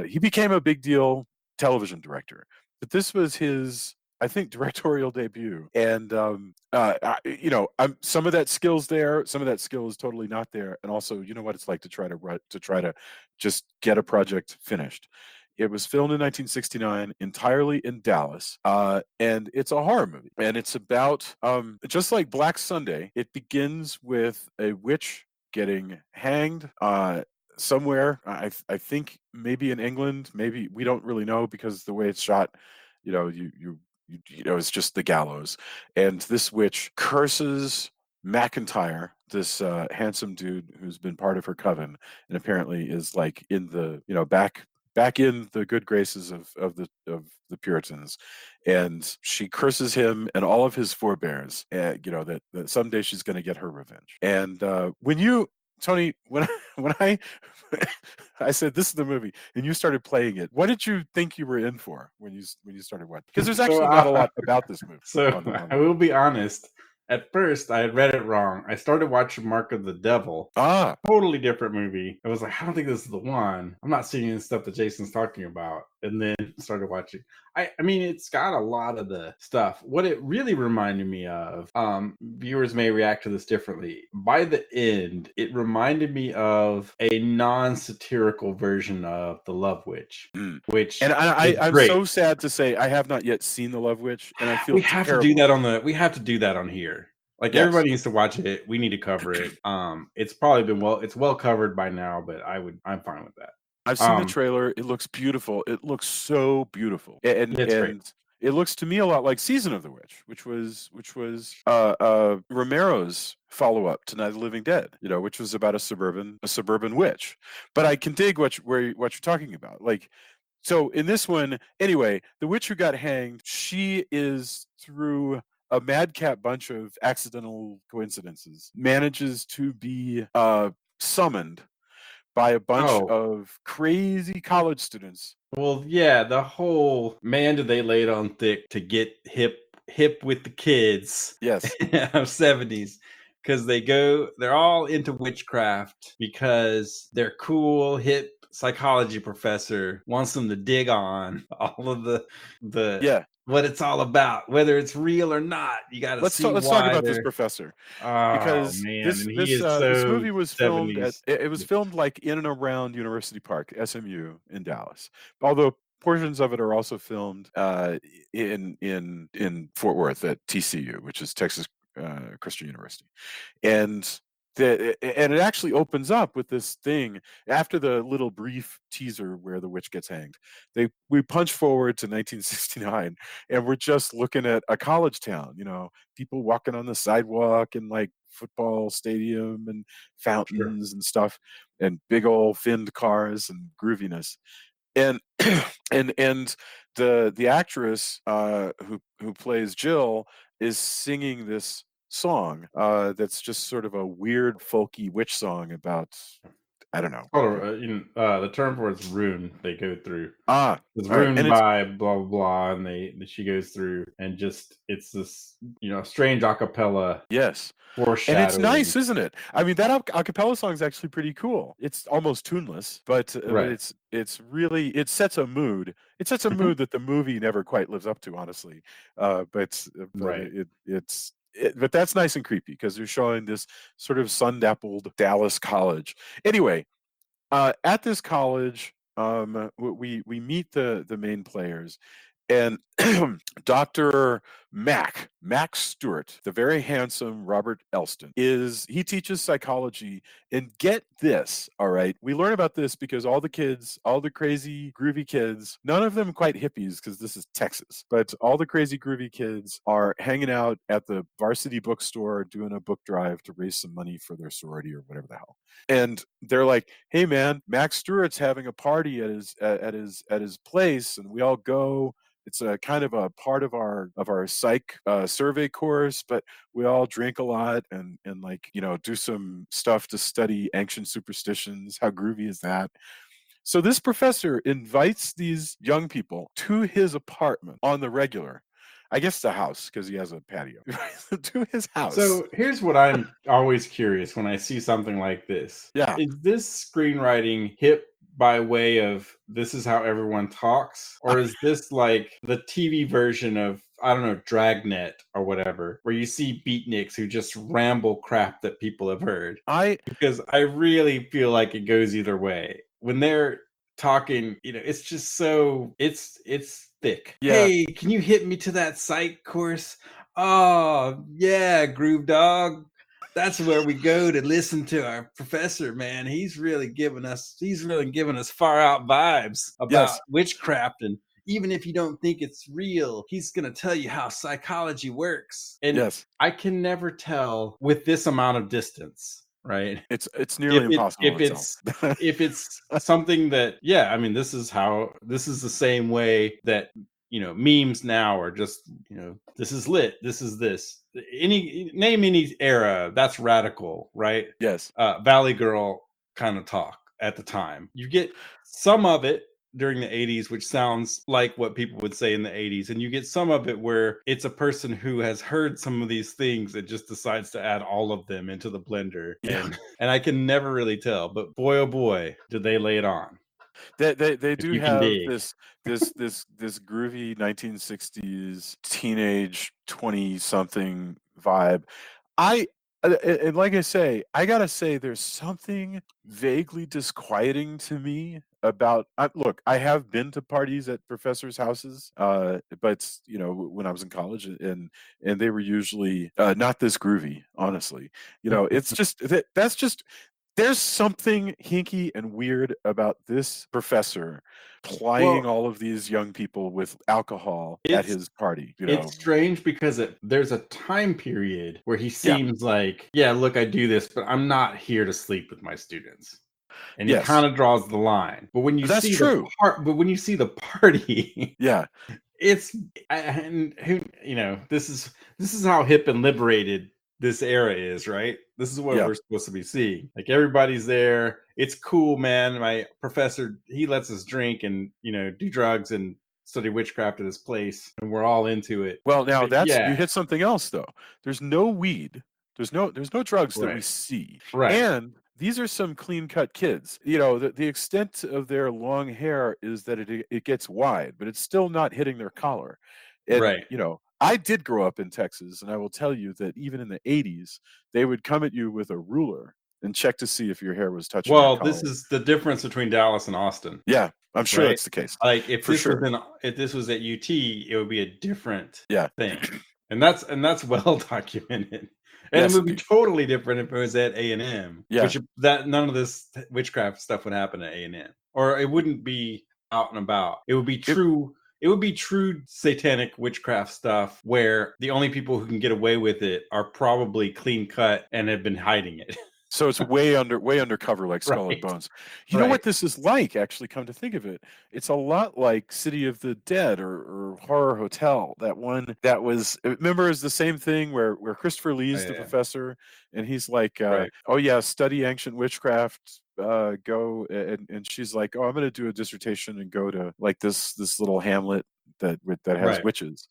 He became a big deal television director, but this was his I think directorial debut, and some of that skill's there, some of that skill is totally not there, and also, you know what it's like to try to just get a project finished. It was filmed in 1969, entirely in Dallas, and it's a horror movie, and it's about just like Black Sunday. It begins with a witch getting hanged. Somewhere, I think maybe in England, maybe we don't really know because the way it's shot, it's just the gallows, and this witch curses McIntyre, this handsome dude who's been part of her coven, and apparently is like in the back in the good graces of the Puritans, and she curses him and all of his forebears. That someday she's going to get her revenge. And when you Tony, when I I said this is the movie, and you started playing it, what did you think you were in for when you started watching? Because there's actually not a lot about this movie. So I will be honest. At first, I had read it wrong. I started watching Mark of the Devil. Totally different movie. I was like, I don't think this is the one. I'm not seeing the stuff that Jason's talking about. And then started watching. I mean, it's got a lot of the stuff. What it really reminded me of, viewers may react to this differently. By the end, it reminded me of a non-satirical version of The Love Witch, which and I'm great. So sad to say I have not yet seen The Love Witch, and I feel we have to do that we have to do that on here. Like, yes. Everybody needs to watch it. We need to cover it. It's probably been it's well covered by now, but I'm fine with that. I've seen the trailer. It looks beautiful. It looks so beautiful, and great. It looks to me a lot like Season of the Witch, which was Romero's follow-up to Night of the Living Dead, which was about a suburban witch. But I can dig what you're talking about. Like, so in this one, anyway, the witch who got hanged, she is, through a madcap bunch of accidental coincidences, manages to be summoned by a bunch of crazy college students. Well, yeah, the whole man, did they lay it on thick to get hip with the kids. Yes. Of 70s. Because they're all into witchcraft because their cool, hip psychology professor wants them to dig on all of the what it's all about, whether it's real or not. You got to let's talk about this professor, because this movie was filmed it was filmed like in and around University Park, SMU in Dallas. Although portions of it are also filmed in Fort Worth at TCU, which is Texas Christian University, and it actually opens up with this thing after the little brief teaser where the witch gets hanged. We punch forward to 1969, and we're just looking at a college town. People walking on the sidewalk and like football stadium and fountains and stuff, and big old finned cars and grooviness. And and the actress who plays Jill is singing this song that's just sort of a weird folky witch song about, I don't know. The term for it's rune they go through. It's ruined by blah blah blah, and she goes through, and just it's this strange acapella. Yes. And it's nice, isn't it? I mean, that acapella song is actually pretty cool. It's almost tuneless, but it's really, it sets a mood. It sets a mood that the movie never quite lives up to, honestly. But that's nice and creepy because they're showing this sort of sun-dappled Dallas college. Anyway, at this college, we meet the main players, and Dr. Max Stewart, the very handsome Robert Elston, he teaches psychology. And get this, all right, we learn about this because all the crazy groovy kids, none of them quite hippies because this is Texas, but all the crazy groovy kids are hanging out at the varsity bookstore doing a book drive to raise some money for their sorority or whatever the hell. And they're like, hey man, Max Stewart's having a party at his place, and we all go. It's a kind of a part of our psych survey course, but we all drink a lot and do some stuff to study ancient superstitions. How groovy is that? So this professor invites these young people to his apartment on the regular. I guess the house, because he has a patio. To his house. So here's what I'm always curious when I see something like this. Yeah. Is this screenwriting hip by way of this is how everyone talks? Or is this like the TV version of I don't know, Dragnet or whatever, where you see beatniks who just ramble crap that people have heard. I Because I really feel like it goes either way. When they're talking, it's just it's thick. Yeah. Hey, can you hit me to that psych course? Oh, yeah, Groove Dog. That's where we go to listen to our professor, man. He's really giving us far out vibes about Yes. witchcraft, and even if you don't think it's real, he's going to tell you how psychology works. And Yes. I can never tell with this amount of distance, right? It's nearly impossible to tell. If it's something that, yeah, I mean, this is the same way that memes now are just, this is lit, this is this, any era that's radical, right? Yes. Valley Girl kind of talk at the time. You get some of it during the 80s, which sounds like what people would say in the 80s. And you get some of it where it's a person who has heard some of these things and just decides to add all of them into the blender. Yeah. And I can never really tell, but boy, oh boy, did they lay it on. They If do you can have dig. this groovy 1960s teenage 20 something vibe. And like I say, I gotta say, there's something vaguely disquieting to me about. Look, I have been to parties at professors' houses, but when I was in college, and they were usually not this groovy. Honestly, it's just that's just there's something hinky and weird about this professor plying Well, all of these young people with alcohol at it's his party. it's strange because there's a time period where he Yeah. seems like, yeah, look, I do this, but I'm not here to sleep with my students. And he Yes. kind of draws the line. But when you That's see true. the party, Yeah. and who, this is how hip and liberated this era is, right? This is what Yeah. we're supposed to be seeing. Like, everybody's there. It's cool, man. My professor, he lets us drink and do drugs and study witchcraft at his place, and we're all into it. Well, now But you yeah, hit something else though. There's no weed. There's no drugs that we right, see. right, And these are some clean-cut kids. The extent of their long hair is that it gets wide, but it's still not hitting their collar. And, right. I did grow up in Texas, and I will tell you that even in the 80s, they would come at you with a ruler and check to see if your hair was touching your Well, this collar. is the difference between Dallas and Austin, Yeah, I'm sure right? that's the case. Like, if For this was sure. if this was at UT, it would be a different Yeah. thing, and that's well documented. And it Yes. would be totally different if it was at A&M, Yeah. which that none of this witchcraft stuff would happen at A&M, or it wouldn't be out and about. It would be It true. It would be true satanic witchcraft stuff where the only people who can get away with it are probably clean cut and have been hiding it. So it's way undercover, like Skull and Right. Bones. You know Right. what this is like, actually, come to think of it? It's a lot like City of the Dead or Horror Hotel. That one that was, remember, is the same thing where Christopher Lee's the Yeah. professor, and he's like, Right. "Oh yeah, study ancient witchcraft. Go," and she's like, "Oh, I'm going to do a dissertation and go to like this little hamlet that has Right. witches."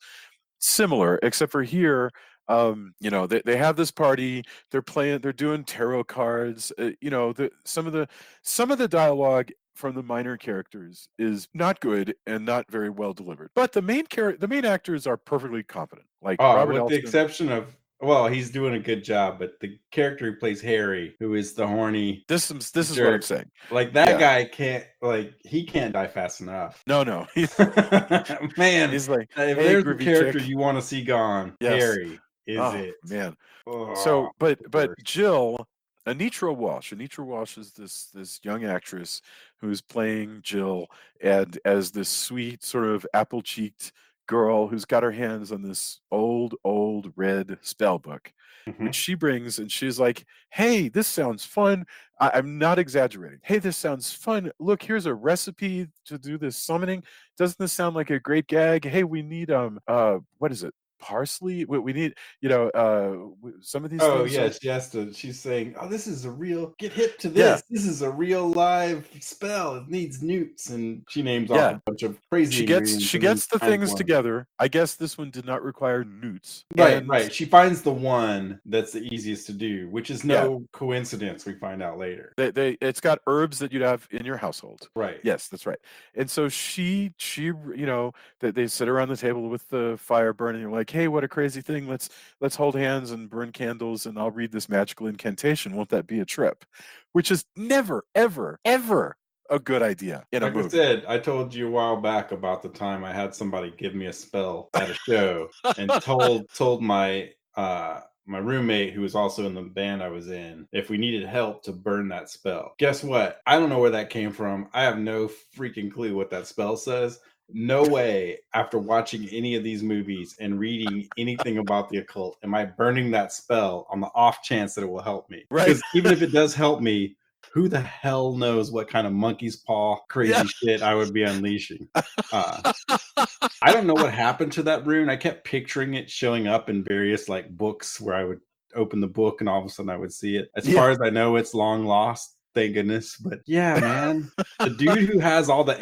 Similar, except for here, they have this party, they're doing tarot cards. Some of the dialogue from the minor characters is not good and not very well delivered, but the main actors are perfectly competent, like Oh, Robert with the Elston. exception of, well, he's doing a good job, but the character who plays Harry, who is the horny This is what I'm jerk, saying. like, that Yeah. guy he can't die fast enough. No, Man, he's like, if "Hey, there's a groovy character chick." you want to see gone, Yes. Harry is Oh it. man. Oh, So, but the but worst. Jill, Anitra Walsh is this young actress who's playing Jill, and as this sweet sort of apple cheeked girl who's got her hands on this old red spell book, which Mhm. she brings, and she's like, "Hey, this sounds fun. I'm not exaggerating. Hey, this sounds fun. Look, here's a recipe to do this summoning. Doesn't this sound like a great gag? Hey, we need what is it? parsley. We need, some of these Oh things yeah, are, she has to. She's saying, "Oh, this is a real. Get hip to yeah, this. This is a real live spell. It needs newts." And she names off yeah. a bunch of crazy ingredients, She and then gets the finds things one. together. I guess this one did not require newts. Right, And right. She finds the one that's the easiest to do, which is yeah, no coincidence. We find out later. it's got herbs that you'd have in your household. Right. Yes, that's right. And so that they sit around the table with the fire burning. You're like, hey, what a crazy thing. Let's hold hands and burn candles, and I'll read this magical incantation. Won't that be a trip? Which is never, ever, ever a good idea in a Like I movie. said, I told you a while back about the time I had somebody give me a spell at a show and told my my roommate, who was also in the band I was in, if we needed help to burn that spell. Guess what? I don't know where that came from. I have no freaking clue what that spell says. No way, after watching any of these movies and reading anything about the occult, am I burning that spell on the off chance that it will help me. Right. Because even if it does help me, who the hell knows what kind of monkey's paw crazy shit I would be unleashing. I don't know what happened to that rune. I kept picturing it showing up in various like books where I would open the book and all of a sudden I would see it. As far as I know, it's long lost, thank goodness. But yeah, man, the dude who has all the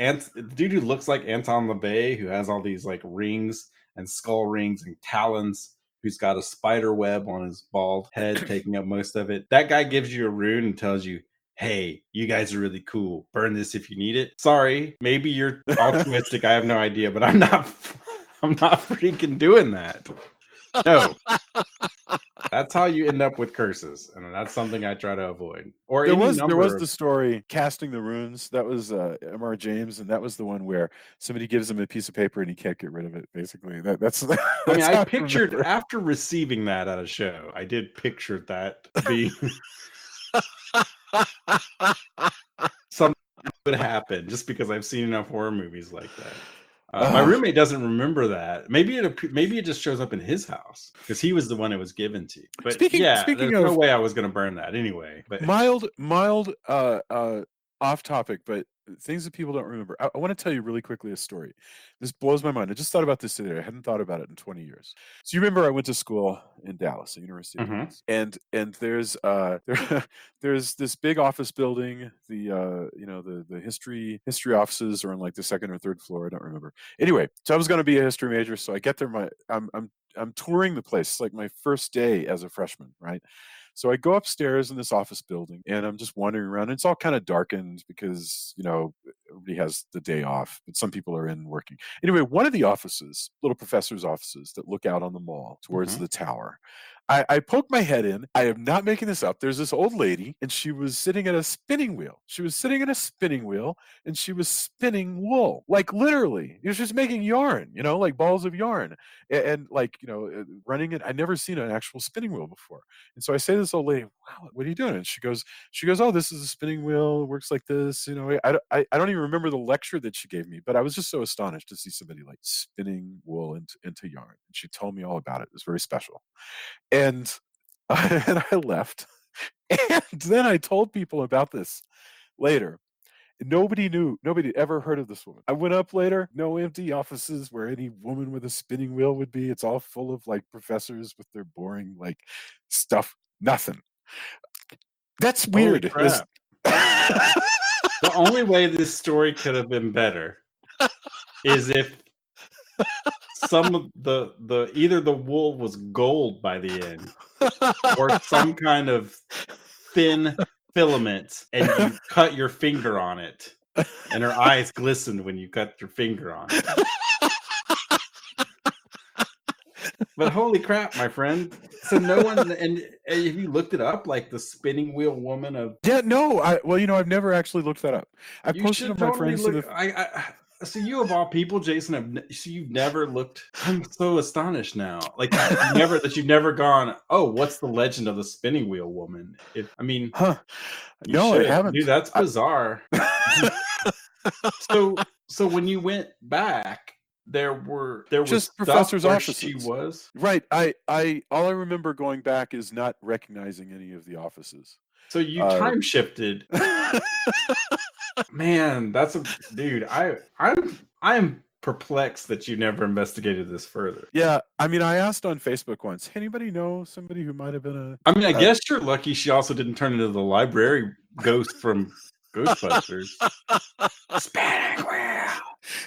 dude who looks like Anton LaVey, who has all these like rings and skull rings and talons, who's got a spider web on his bald head taking up most of it. That guy gives you a rune and tells you, hey, you guys are really cool. Burn this if you need it. Sorry, maybe you're altruistic. I have no idea, but I'm not freaking doing that. No. That's how you end up with curses, and that's something I try to avoid. Or there was the story casting the runes. That was M.R. James, and that was the one where somebody gives him a piece of paper and he can't get rid of it. Basically, that's I mean, how I pictured after receiving that at a show, I did picture that being something would happen just because I've seen enough horror movies like that. My roommate doesn't remember that. Maybe it just shows up in his house because he was the one it was given to. But speaking there's of, no way I was going to burn that anyway. But mild off topic, but things that people don't remember. I want to tell you really quickly a story. This blows my mind. I just thought about this today. I hadn't thought about it in 20 years. So you remember I went to school in Dallas, the University of Dallas, and there's there's this big office building. The history offices are on like the second or third floor. I don't remember. Anyway, so I was going to be a history major, so I get there. I'm touring the place. It's like my first day as a freshman, right? So I go upstairs in this office building and I'm just wandering around. And it's all kind of darkened because, everybody has the day off, but some people are in working. Anyway, one of the offices, little professor's offices that look out on the mall towards the tower, I poke my head in. I am not making this up. There's this old lady, and she was sitting at a spinning wheel. She was sitting at a spinning wheel, and she was spinning wool, like literally. She was making yarn, like balls of yarn, and running it. I'd never seen an actual spinning wheel before. And so I say to this old lady, "Wow, what are you doing?" And she goes, "Oh, this is a spinning wheel. It works like this." I don't even remember the lecture that she gave me, but I was just so astonished to see somebody like spinning wool into yarn. And she told me all about it. It was very special. And I left. And then I told people about this later. Nobody knew. Nobody ever heard of this woman. I went up later. No empty offices where any woman with a spinning wheel would be. It's all full of like professors with their boring like stuff. Nothing. That's weird. Crap. The only way this story could have been better is if some of the either the wool was gold by the end or some kind of thin filament and you cut your finger on it and her eyes glistened when you cut your finger on it. But holy crap, my friend. So no one, and have you looked it up, like the spinning wheel woman of... Yeah, no. I've never actually looked that up. I posted on my totally friends. So you of all people, Jason, you've never looked. I'm so astonished now. Like you've never gone, oh, what's the legend of the spinning wheel woman? No, I haven't. Dude, that's bizarre. So when you went back, there was just professor's offices. She was right. I all I remember going back is not recognizing any of the offices. So you time shifted. Man, that's a dude. I'm perplexed that you never investigated this further. Yeah, I mean, I asked on Facebook once, anybody know somebody who might have been I mean, I guess you're lucky she also didn't turn into the library ghost from Ghostbusters. Spinning wheel.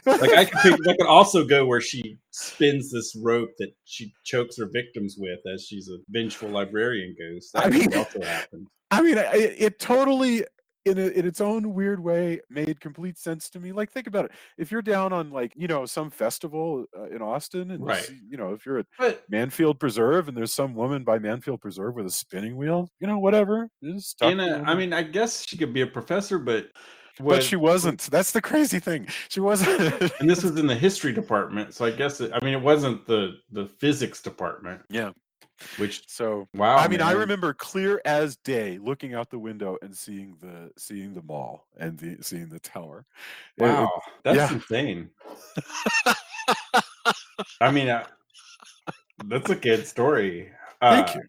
Like I could also go where she spins this rope that she chokes her victims with as she's a vengeful librarian ghost. That could also happen. I mean, it totally, in its own weird way, made complete sense to me. Like, think about it. If you're down on, like, some festival in Austin, and Right. if you're at Manfield Preserve and there's some woman by Manfield Preserve with a spinning wheel, whatever. Just talk to the I woman. mean, I guess she could be a professor, but she wasn't. That's the crazy thing. She wasn't. And this was in the history department, so I guess it wasn't the physics department. Yeah. Wow. I mean, I remember clear as day looking out the window and seeing the mall and seeing the tower. Wow, that's insane. I mean, that's a good story. Thank you.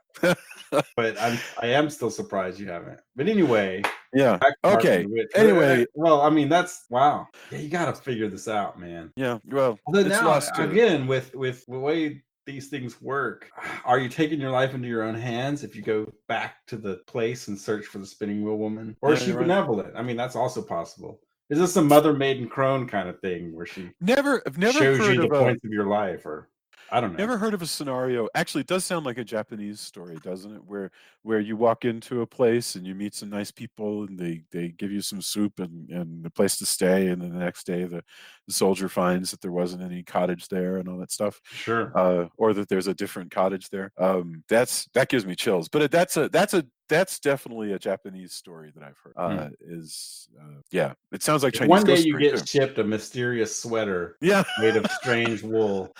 But I am still surprised you haven't. But anyway. Yeah. Okay. Anyway. Well, I mean, that's wow. Yeah, you got to figure this out, man. Yeah. Well, it's now again with the way these things work, are you taking your life into your own hands if you go back to the place and search for the spinning wheel woman, or is she benevolent? I mean, that's also possible. Is this a Mother Maiden Crone kind of thing where she I've never shows heard you of the points of your life, or I don't know. Never heard of a scenario. Actually, it does sound like a Japanese story, doesn't it? Where you walk into a place and you meet some nice people and they give you some soup and a place to stay, and then the next day the soldier finds that there wasn't any cottage there and all that stuff. Sure. Or that there's a different cottage there. That gives me chills. But that's definitely a Japanese story that I've heard. It sounds like Chinese. One day you get shipped a mysterious sweater made of strange wool.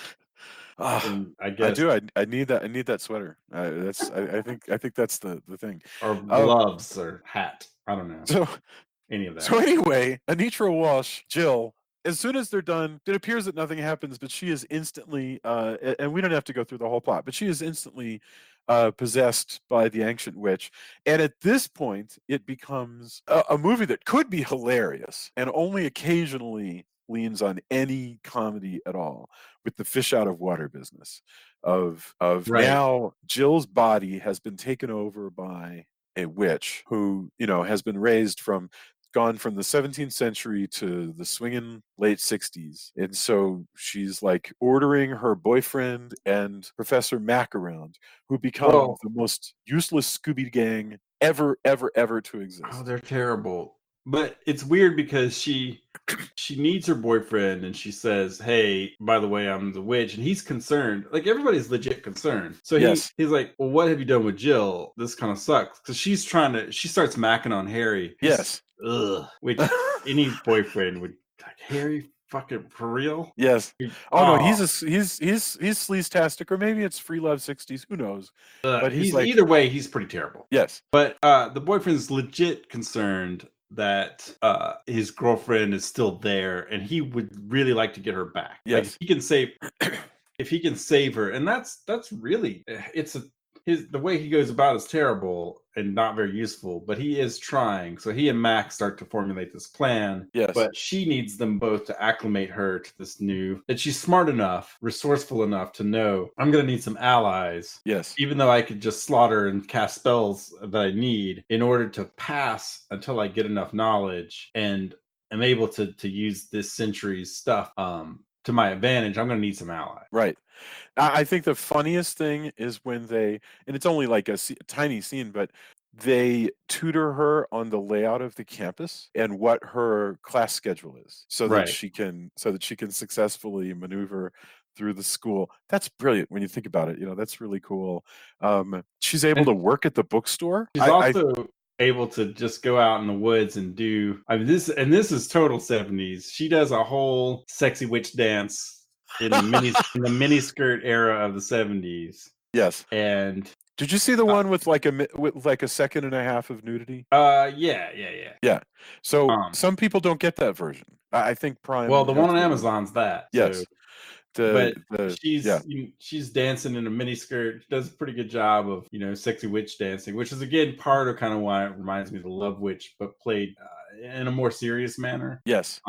I guess I do. I need that. I need that sweater. I think that's the thing. Or gloves or hat. I don't know. So any of that. So anyway, Anitra Walsh, Jill. As soon as they're done, it appears that nothing happens, but she is instantly, and we don't have to go through the whole plot, but she is instantly possessed by the ancient witch. And at this point, it becomes a movie that could be hilarious and only occasionally leans on any comedy at all, with the fish out of water business of now Jill's body has been taken over by a witch who, has been gone from the 17th century to the swinging late 60s. And so she's like ordering her boyfriend and Professor Mac around, who become the most useless Scooby gang ever to exist. Oh, they're terrible. But it's weird because she needs her boyfriend and she says, hey, by the way, I'm the witch. And he's concerned. Like, everybody's legit concerned. So he's like, well, what have you done with Jill? This kind of sucks. Because she starts macking on Harry. Yes. Ugh. Which any boyfriend would, like, Harry, fucking for real? Yes. No, he's sleaze-tastic, or maybe it's Free Love 60s. Who knows? But he's like, either way, he's pretty terrible. Yes. But the boyfriend's legit concerned that his girlfriend is still there, and he would really like to get her back. Yes. Like, if he can save her, and that's really the way he goes about is terrible and not very useful, but he is trying. So he and Max start to formulate this plan. Yes. But she needs them both to acclimate her to this that she's smart enough, resourceful enough to know, I'm going to need some allies. Yes. Even though I could just slaughter and cast spells that I need in order to pass until I get enough knowledge and am able to use this century's stuff to my advantage, I'm going to need some allies. Right. I think the funniest thing is when and it's only like a tiny scene, but they tutor her on the layout of the campus and what her class schedule is, so that she can successfully maneuver through the school. That's brilliant when you think about it. That's really cool. She's able to work at the bookstore. She's also able to just go out in the woods and do. This is total 70s. She does a whole sexy witch dance in the mini skirt era of the 70s. Yes. And did you see the one with like a second and a half of nudity? Yeah. So some people don't get that version. I think Prime. Well, the one on Amazon's that. Yes. So. She's dancing in a mini skirt. She does a pretty good job of sexy witch dancing, which is again part of kind of why it reminds me of the Love Witch, but played in a more serious manner. Yes.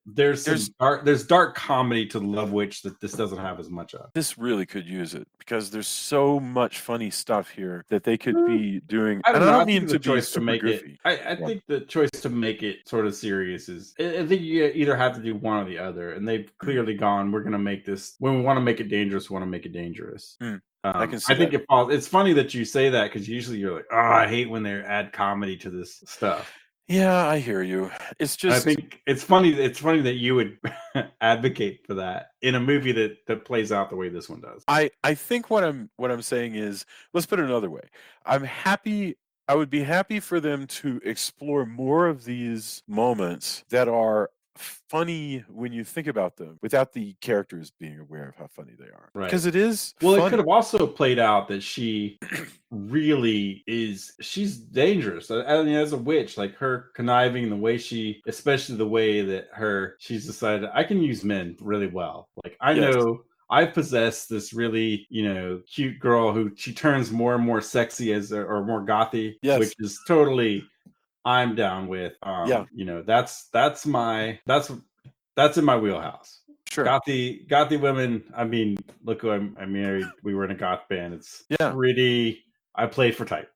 There's there's dark comedy to Love Witch that this doesn't have as much of. this really could use it because there's so much funny stuff here that they could be doing. I And don't I know. I don't think mean the to be choice to super make goofy. I Yeah. think the choice to make it sort of serious is. I think you either have to do one or the other, and they've clearly gone. We're going to make this when we want to make it dangerous. We want to make it dangerous. I can see I think that. it falls. It's funny that you say that because usually you're like, oh, I hate when they add comedy to this stuff. Yeah, I hear you. It's I just think it's funny. It's funny that you would advocate for that in a movie that plays out the way this one does. I think what I'm saying is, let's put it another way. I would be happy for them to explore more of these moments that are funny when you think about them without the characters being aware of how funny they are. Right. Because it is Well, it funny. could have also played out that she really she's dangerous. I mean, as a witch, like her conniving, the way especially the way that she's decided I can use men really well. Like I Yes. know I possess this really, cute girl who she turns more and more sexy or more gothy, Yes. which is totally I'm down with. Yeah. That's in my wheelhouse. Sure. Gothy women. I mean, look who I married. We were in a goth band. It's pretty. I played for type.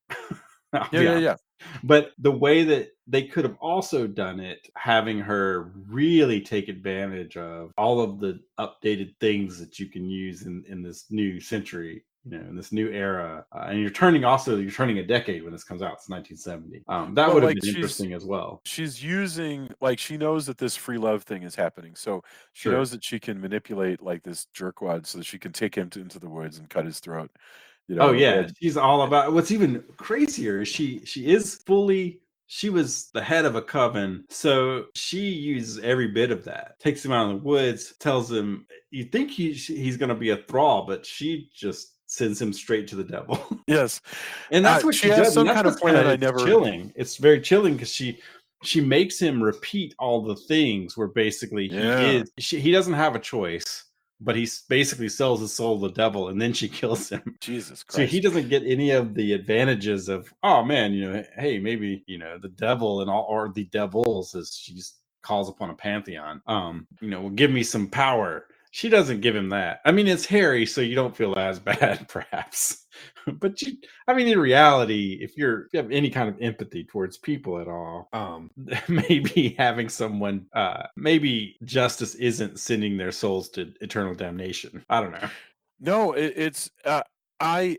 Yeah. But the way that they could have also done it, having her really take advantage of all of the updated things that you can use in this new century, in this new era, and you're turning a decade when this comes out. It's 1970. That would have been interesting as well. She's using, she knows that this free love thing is happening, so she knows that she can manipulate this jerkwad so that she can take him into the woods and cut his throat. Oh yeah, she's all about. What's even crazier is she was the head of a coven, so she uses every bit of that. Takes him out in the woods, tells him you think he's going to be a thrall, but she just sends him straight to the devil. Yes, and that's what she has does. Some kind of plan. I never. Chilling. It's very chilling because she makes him repeat all the things where basically he doesn't have a choice. But he basically sells his soul to the devil, and then she kills him. Jesus Christ! So he doesn't get any of the advantages of, oh man, hey, maybe the devil and all, or the devils, as she calls upon a pantheon, will give me some power. She doesn't give him that. I mean, it's Harry, so you don't feel as bad, perhaps. But in reality, if you have any kind of empathy towards people at all, maybe having someone, maybe justice isn't sending their souls to eternal damnation. I don't know. No, it's no. At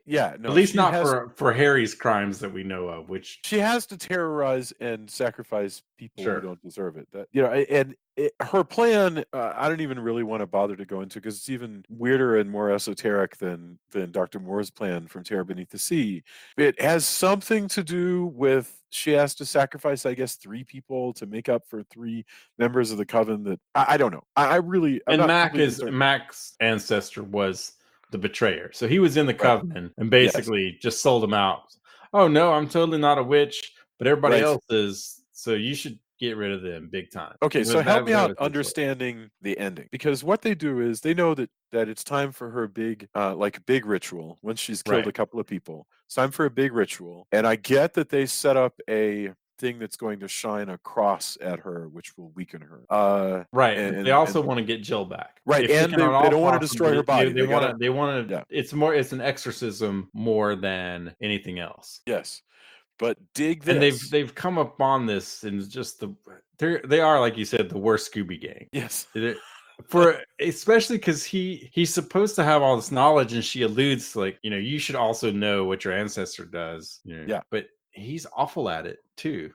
least not for Harry's crimes that we know of. Which she has to terrorize and sacrifice people who don't deserve it. Her plan, I don't even really want to bother to go into because it's even weirder and more esoteric than Dr. Moore's plan from Terror Beneath the Sea. It has something to do with she has to sacrifice, I guess, 3 people to make up for 3 members of the coven. That I don't know. Mac's ancestor was the betrayer, so he was in the coven and basically just sold him out. Oh no, I'm totally not a witch, but everybody else is, so you should get rid of them big time. Okay, so help me out understanding the ending, because what they do is they know that it's time for her big big ritual. Once she's killed a couple of people, it's time for a big ritual, and I get that they set up a thing that's going to shine a cross at her, which will weaken her. And they also want to get Jill back. Right, and they don't want to destroy her body. They want to. It's an exorcism more than anything else. Yes, but dig this. And they've come upon this, and just they are, like you said, the worst Scooby Gang. Yes. Especially because he's supposed to have all this knowledge, and she alludes to, you should also know what your ancestor does. But he's awful at it too.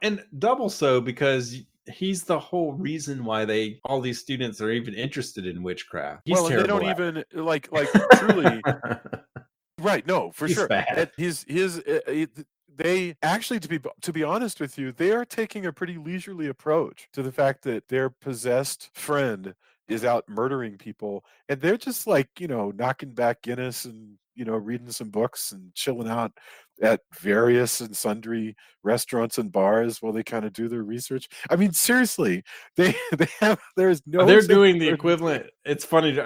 And double so because he's the whole reason why all these students are even interested in witchcraft. He's they don't even truly. Right? No, for sure. Bad. They actually, to be honest with you, they are taking a pretty leisurely approach to the fact that their possessed friend is out murdering people, and they're just knocking back Guinness and reading some books and chilling out at various and sundry restaurants and bars while they kind of do their research. I mean, seriously, they're doing the equivalent. It's funny.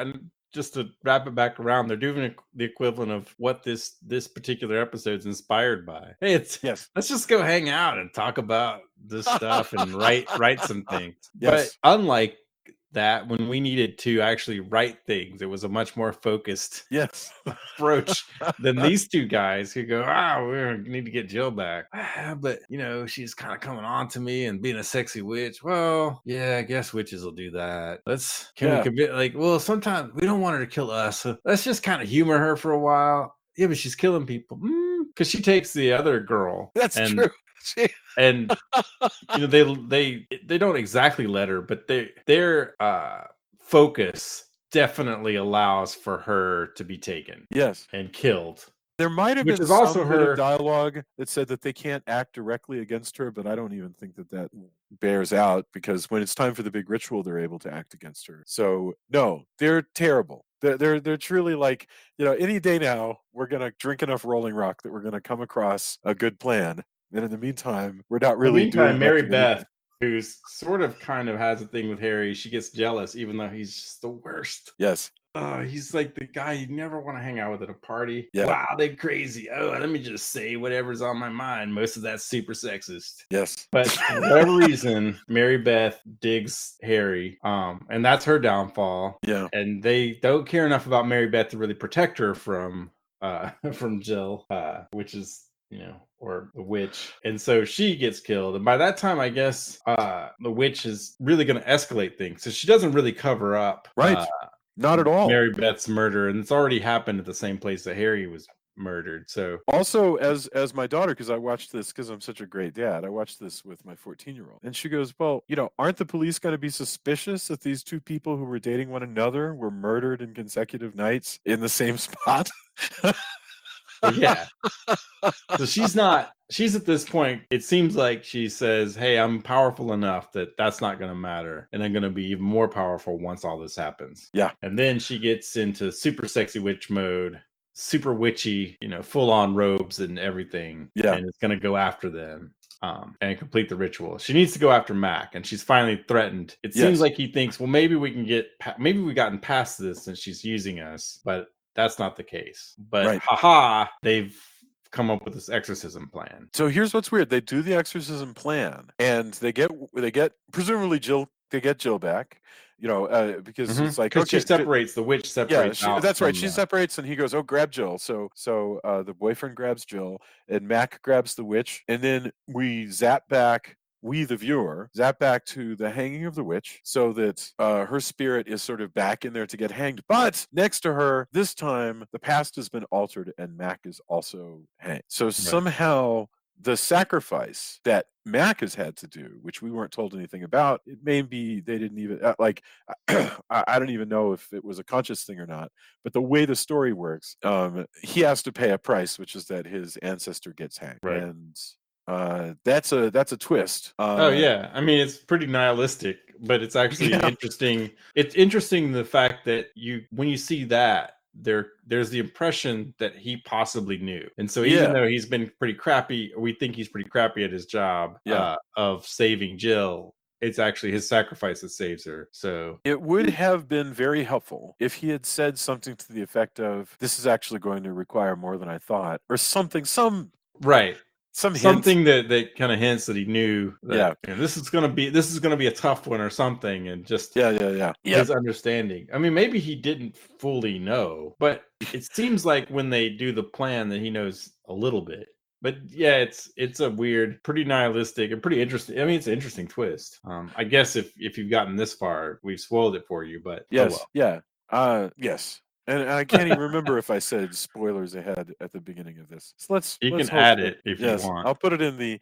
just to wrap it back around, they're doing the equivalent of what this particular episode's inspired by. Hey, Yes. let's just go hang out and talk about this stuff and write some things. But Yes. unlike that, when we needed to actually write things, it was a much more focused Yes. approach than these two guys who go, we need to get Jill back. But, she's kind of coming on to me and being a sexy witch. Well, yeah, I guess witches will do that. Can we commit? Like, well, sometimes we don't want her to kill us. So let's just kind of humor her for a while. Yeah, but she's killing people. Because she takes the other girl. That's true. And they don't exactly let her, but their focus definitely allows for her to be taken. Yes. And killed. There might have been some bit of dialogue that said that they can't act directly against her, but I don't even think that bears out, because when it's time for the big ritual, they're able to act against her. So no, they're terrible. They're truly like, any day now we're gonna drink enough Rolling Rock that we're gonna come across a good plan. And in the meantime, we're not really doing Mary Beth, who's sort of kind of has a thing with Harry, she gets jealous, even though he's just the worst. Yes. He's like the guy you never want to hang out with at a party. Yeah. Wow, they're crazy. Oh, let me just say whatever's on my mind. Most of that's super sexist. Yes. But for whatever reason, Mary Beth digs Harry. And that's her downfall. Yeah. And they don't care enough about Mary Beth to really protect her from Jill, which is or the witch. And so she gets killed. And by that time, I guess the witch is really going to escalate things. So she doesn't really cover up. Right. Not at all. Mary Beth's murder. And it's already happened at the same place that Harry was murdered. So also, as my daughter, because I watched this because I'm such a great dad, I watched this with my 14-year-old, and she goes, well, aren't the police going to be suspicious that these two people who were dating one another were murdered in consecutive nights in the same spot? Yeah. So she's at this point, it seems like she says, hey, I'm powerful enough that's not going to matter. And I'm going to be even more powerful once all this happens. Yeah. And then she gets into super sexy witch mode, super witchy, full on robes and everything. Yeah. And it's going to go after them. And complete the ritual. She needs to go after Mac, and she's finally threatened. It seems like he thinks, well, maybe we've gotten past this and she's using us, but that's not the case. But they've come up with this exorcism plan. So here's what's weird. They do the exorcism plan, and they get presumably Jill. They get Jill back, because it's like, she separates, the witch separates. Yeah, that's right. She separates, and he goes, "Oh, grab Jill." So the boyfriend grabs Jill, and Mac grabs the witch, and then we zap back. We, the viewer, zap back to the hanging of the witch, so that her spirit is sort of back in there to get hanged. But next to her, this time, the past has been altered, and Mac is also hanged. So somehow the sacrifice that Mac has had to do, which we weren't told anything about, it may be they didn't even I don't even know if it was a conscious thing or not, but the way the story works, he has to pay a price, which is that his ancestor gets hanged. Right. And that's a twist. I mean, it's pretty nihilistic, but it's actually interesting. It's interesting the fact that when you see that, there's the impression that he possibly knew. And so even though he's been pretty crappy, we think he's pretty crappy at his job of saving Jill, it's actually his sacrifice that saves her. So it would have been very helpful if he had said something to the effect of, this is actually going to require more than I thought, or something, something that kind of hints that he knew that this is going to be a tough one or something, and just his understanding. I mean, maybe he didn't fully know, but it seems like when they do the plan that he knows a little bit. But it's a weird, pretty nihilistic, and pretty interesting. I mean, it's an interesting twist. I guess if you've gotten this far, we've spoiled it for you. But yes. And I can't even remember if I said spoilers ahead at the beginning of this. So let's add it if you want. I'll put it in the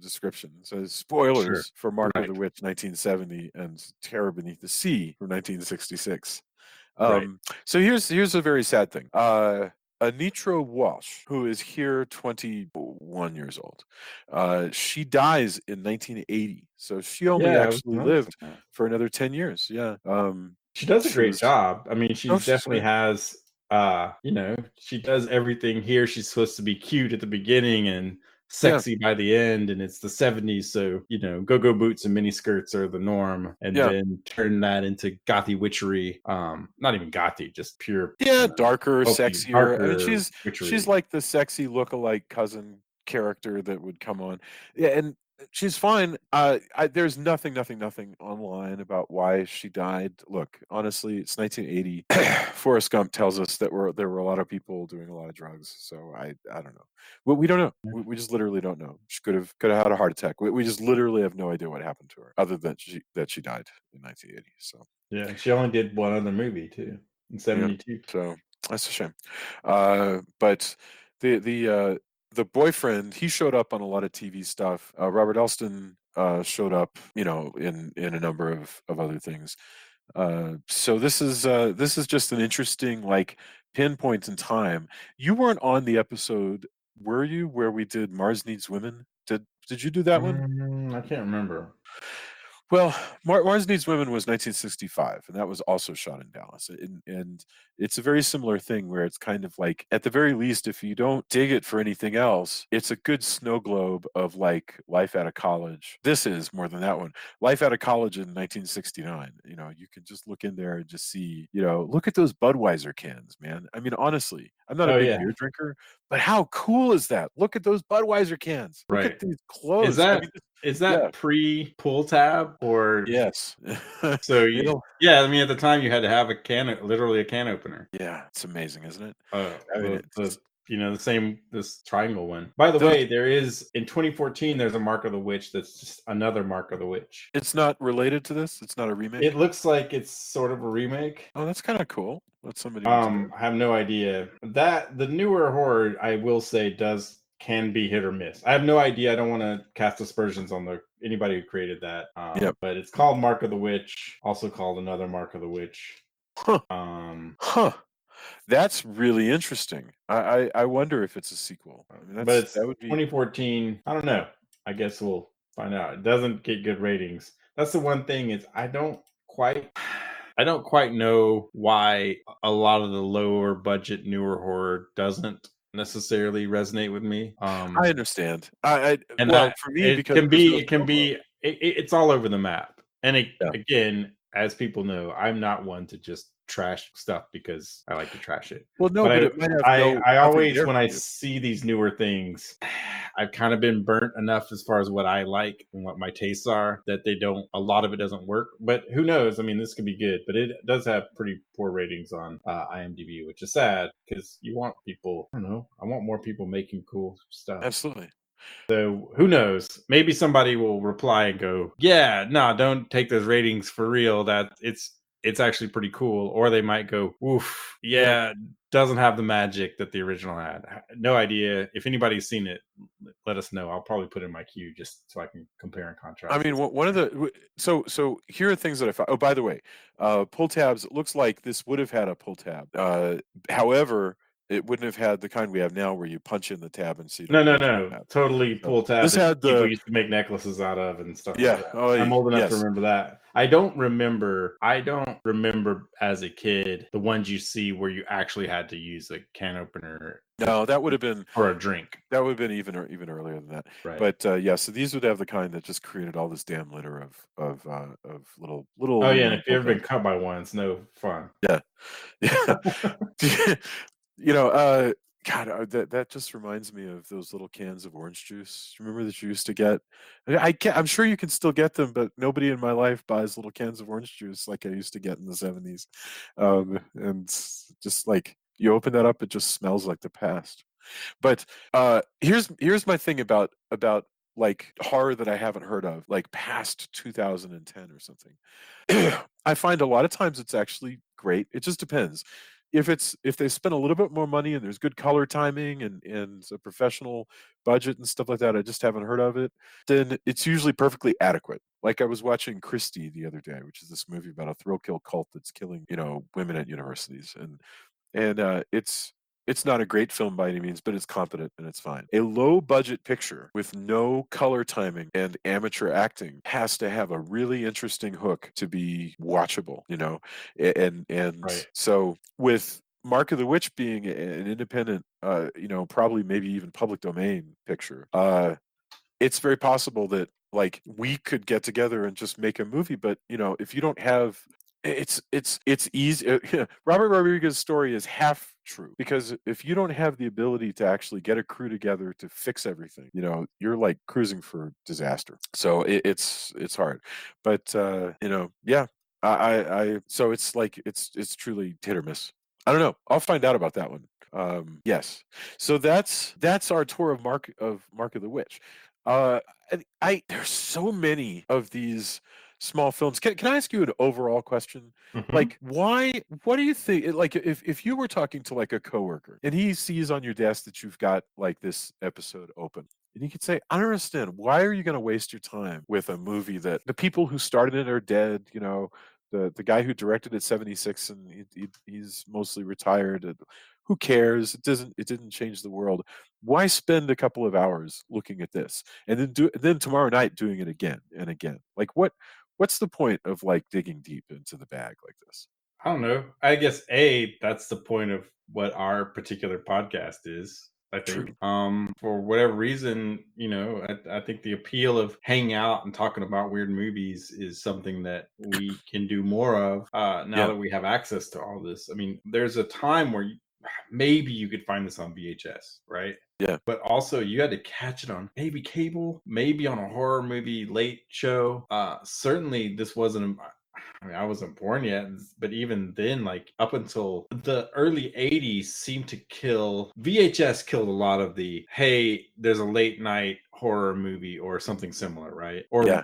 description. So spoilers for Mark of the Witch 1970 and Terror Beneath the Sea from 1966. So here's a very sad thing. Anitra Walsh, who is here 21 years old, she dies in 1980. So she only actually lived for another 10 years. Yeah. She does a great job. I mean, she definitely has, she does everything here. She's supposed to be cute at the beginning and Yeah. sexy by the end, and it's the 70s, so go-go boots and mini skirts are the norm, and Yeah. then turn that into gothy witchery. Not even gothy, just pure Yeah, darker, pulpy, sexier. I mean, darker she's witchery. like the sexy look-alike cousin character that would come on. Yeah, and she's fine. There's nothing online about why she died. Look, honestly, it's 1980. Forrest Gump tells us that there were a lot of people doing a lot of drugs. So I don't know. We don't know. We just literally don't know. She could have had a heart attack. We just literally have no idea what happened to her, other than she died in 1980. So. Yeah, she only did one other movie too in Yeah, 72. so that's a shame. But the boyfriend, he showed up on a lot of TV stuff. Robert Elston showed up, in a number of other things. So this is just an interesting like pinpoint in time. You weren't on the episode, were you, where we did Mars Needs Women? Did you do that one? I can't remember. Well, Mars Needs Women was 1965, and that was also shot in Dallas. And it's a very similar thing where it's kind of like, at the very least, if you don't dig it for anything else, it's a good snow globe of like life out of college. This is more than that one. Life out of college in 1969. You can just look in there and just see, look at those Budweiser cans, man. I mean, honestly, I'm not a Oh big yeah, beer drinker, but how cool is that? Look at those Budweiser cans. Look at right. these Is clothes. I that mean, is yeah, that pre pull tab or yes. so you? It'll Yeah, I mean at the time you had to have literally a can opener. Yeah, it's amazing, isn't it? Uh, I mean, the the it's the same this triangle one. By the those way, there is in 2014 there's a Mark of the Witch that's just another Mark of the Witch. it's not related to this? It's not a It remake? looks like it's sort of a remake. Oh, that's kinda cool that somebody went to that. I have no idea. That the newer horror, I will say, can be hit or miss. I have no idea. I don't want to cast aspersions on anybody who created that. Yep. But it's called Mark of the Witch, also called another Mark of the Witch. Huh, Um, huh. That's really interesting. I wonder if it's a sequel. I mean, but it's that would be 2014. I don't know. I guess we'll find out. It doesn't get good ratings. That's the one thing is I don't quite know why a lot of the lower budget newer horror doesn't necessarily resonate with me. I understand. I And well, for me, it because can there's be no snow globe. it's all over the map. And Yeah. again, as people know, I'm not one to just trash stuff because I like to trash it. Well, no, But but it might have I nothing always there when for I you. see these newer things, I've kind of been burnt enough as far as what I like and what my tastes are that a lot of it doesn't work. But who knows? I mean, this could be good, but it does have pretty poor ratings on IMDb, which is sad because you want people, I don't know, I want more people making cool stuff. Absolutely. So who knows? Maybe somebody will reply and go, "Yeah, no, don't take those ratings for real. That it's actually pretty cool." Or they might go, "Oof, Yeah. yeah, doesn't have the magic that the original had." No idea. If anybody's seen it, let us know. I'll probably put it in my queue just so I can compare and I contrast. mean, one of the so here are things that I found. Oh, by the way, pull tabs. It looks like this would have had a pull tab. However, it wouldn't have had the kind we have now, where you punch in the tab and so you No, don't no, lose no. the tab. Totally So pull tab this that had people the used to make necklaces out of and stuff like yeah. that. Oh, I'm old enough to yes. remember that. I don't remember as a kid the ones you see where you actually had to use a can opener No, that would have been for a drink. even earlier than that. Right. But yeah, so these would have the kind that just created all this damn litter of little Oh yeah, and aluminum if pull you've ever been tabs. cut by one, it's no fun. Yeah, yeah. you know, God, that just reminds me of those little cans of orange juice. Remember that you used to get? I can't. I'm sure you can still get them, but nobody in my life buys little cans of orange juice like I used to get in the '70s. And just like you open that up, it just smells like the past. But here's my thing about like horror that I haven't heard of, like past 2010 or something. I find a lot of times it's actually great. It just depends. If they spend a little bit more money and there's good color timing and a professional budget and stuff like that, I just haven't heard of it, then it's usually perfectly adequate. Like I was watching Christie the other day, which is this movie about a thrill kill cult that's killing, women at universities. And it's not a great film by any means, but it's competent and it's fine. A low budget picture with no color timing and amateur acting has to have a really interesting hook to be watchable, and Right. so with Mark of the Witch being an independent, probably maybe even public domain picture, it's very possible that like we could get together and just make a movie. But if you don't have, it's easy. Robert Rodriguez's story is half true, because if you don't have the ability to actually get a crew together to fix everything, you're like cruising for disaster. So it's hard. But yeah, so it's like it's truly hit or miss. I don't know. I'll find out about that one. Yes. So that's our tour of Mark of the Witch. There's so many of these small films. Can I ask you an overall question? Mhm. Like, what do you think? Like, if you were talking to like a coworker and he sees on your desk that you've got like this episode open, and he could say, I don't understand, why are you going to waste your time with a movie that the people who started it are dead? The guy who directed it 76, and he's mostly retired. And who cares? It didn't change the world. Why spend a couple of hours looking at this and then tomorrow night doing it again and again? Like, what's the point of like digging deep into the bag like this? I don't know. I guess that's the point of what our particular podcast is. I True. think, for whatever reason, I think the appeal of hanging out and talking about weird movies is something that we can do more of now Yeah. that we have access to all this. I mean, there's a time where maybe you could find this on VHS, right? Yeah. But also you had to catch it on maybe cable, maybe on a horror movie late show. Certainly this wasn't. I mean, I wasn't born yet, but even then, like up until the early 80s, seemed to kill. VHS killed a lot of the, hey, there's a late night horror movie or something similar, right? Or Yeah.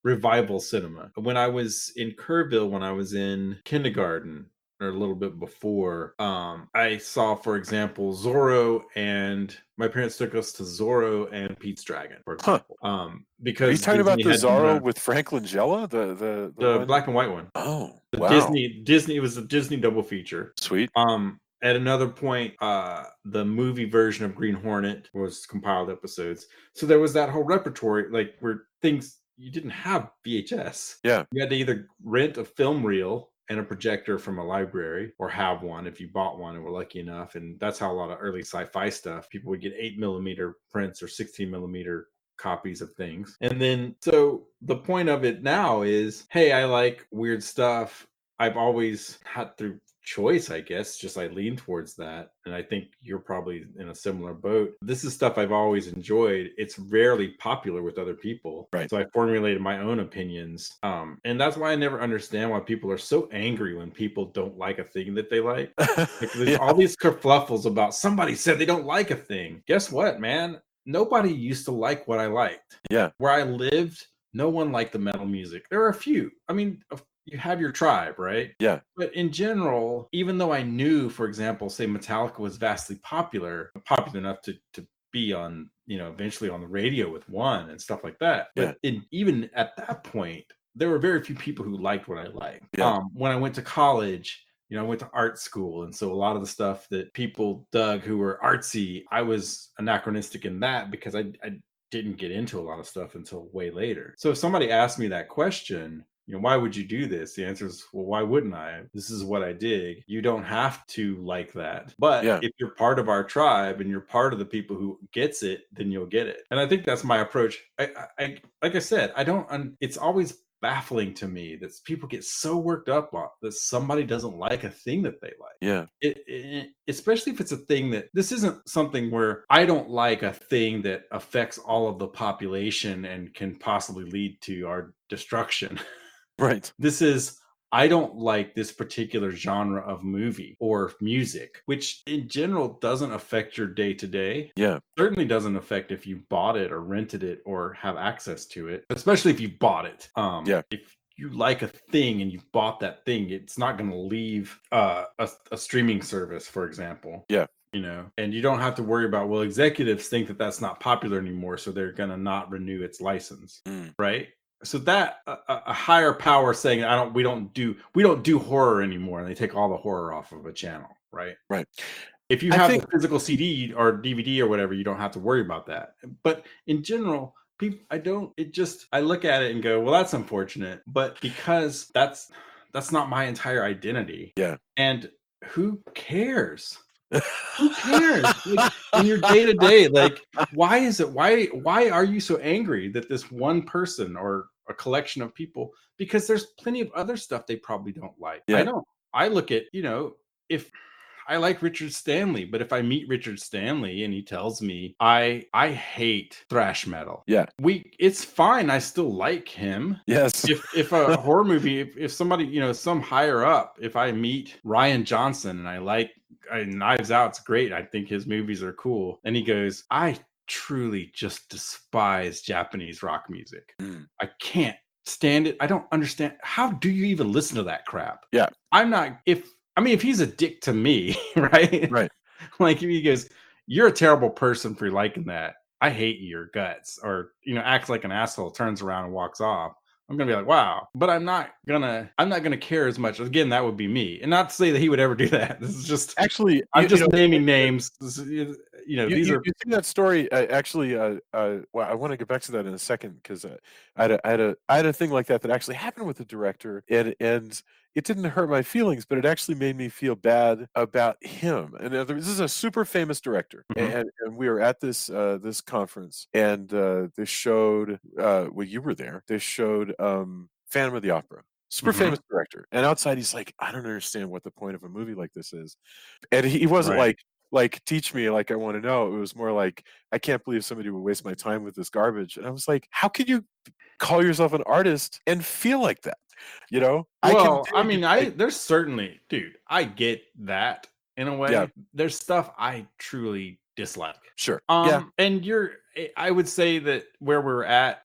revival cinema. When I was in Kerrville, when I was in kindergarten, or a little bit before, I saw, for example, Zorro, and my parents took us to Zorro and Pete's Dragon, for example. Because are you talking about Disney the had done Zorro with Frank Langella, the the one? black and white one? Oh, The wow. Disney, it was a Disney double feature. Sweet. At another point, the movie version of Green Hornet was compiled episodes. So there was that whole repertory, like where things you didn't have VHS. Yeah. You had to either rent a film reel and a projector from a library, or have one if you bought one and were lucky enough. And that's how a lot of early sci-fi stuff, people would get 8mm prints or 16mm copies of things. And then, so the point of it now is, hey, I like weird stuff. I've always had, through choice, I guess, just I lean towards that. And I think you're probably in a similar boat. This is stuff I've always enjoyed. It's rarely popular with other people. Right. So I formulated my own opinions. And that's why I never understand why people are so angry when people don't like a thing that they like. There's all these kerfluffles about somebody said they don't like a thing. Guess what, man? Nobody used to like what I liked. Yeah. Where I lived, no one liked the metal music. There are a few. I mean, you have your tribe, right? Yeah. But in general, even though I knew, for example, say Metallica was vastly popular enough to be on, eventually on the radio with One and stuff like that. But even at that point, there were very few people who liked what I liked. Yeah. When I went to college, I went to art school. And so a lot of the stuff that people dug who were artsy, I was anachronistic in that because I didn't get into a lot of stuff until way later. So if somebody asked me that question, why would you do this? The answer is, well, why wouldn't I? This is what I dig. You don't have to like that. But if you're part of our tribe and you're part of the people who gets it, then you'll get it. And I think that's my approach. I like I said, it's always baffling to me that people get so worked up on that somebody doesn't like a thing that they like. Yeah. Especially if it's a thing that, this isn't something where I don't like a thing that affects all of the population and can possibly lead to our destruction. Right. This is, I don't like this particular genre of movie or music, which in general doesn't affect your day to day. Yeah. Certainly doesn't affect if you bought it or rented it or have access to it, especially if you bought it. If you like a thing and you've bought that thing, it's not going to leave a streaming service, for example. Yeah. And you don't have to worry about, well, executives think that that's not popular anymore, so they're going to not renew its license, right? So that a higher power saying, we don't do horror anymore, and they take all the horror off of a channel, right? Right. If you have a physical CD or DVD or whatever, you don't have to worry about that. But in general, I look at it and go, well, that's unfortunate, but because that's not my entire identity. Yeah. And who cares? Who cares? Like, in your day to day, like, why is it? Why are you so angry that this one person or a collection of people? Because there's plenty of other stuff they probably don't like. I Yeah. don't. I look at, if I like Richard Stanley, but if I meet Richard Stanley and he tells me I hate thrash metal, Yeah. it's fine. I still like him. Yes. If a horror movie, if somebody, some higher up, if I meet Ryan Johnson and I like Knives Out's great, I think his movies are cool, and he goes, I truly just despise Japanese rock music. Mm. I can't stand it. I don't understand. How do you even listen to that crap? Yeah. I'm not. If he's a dick to me, right? Right. Like, if he goes, you're a terrible person for liking that. I hate your guts, or acts like an asshole, turns around and walks off. I'm gonna be like, wow, but I'm not gonna care as much. Again, that would be me, and not to say that he would ever do that. This is just Actually, I'm just naming names. These are. You see that story? Well, I want to get back to that in a second, because I had a thing like that actually happened with the director, and it didn't hurt my feelings, but it actually made me feel bad about him. And this is a super famous director, and we were at this this conference, and they showed well, you were there. They showed Phantom of the Opera. Super famous director, and outside he's like, I don't understand what the point of a movie like this is, and he wasn't Right. like teach me, like I want to know. It was more like, I can't believe somebody would waste my time with this garbage. And I was like, how can you call yourself an artist and feel like that? Well, there's certainly, dude, I get that in a way. Yeah. There's stuff I truly dislike. Sure. Yeah. And I would say that where we're at,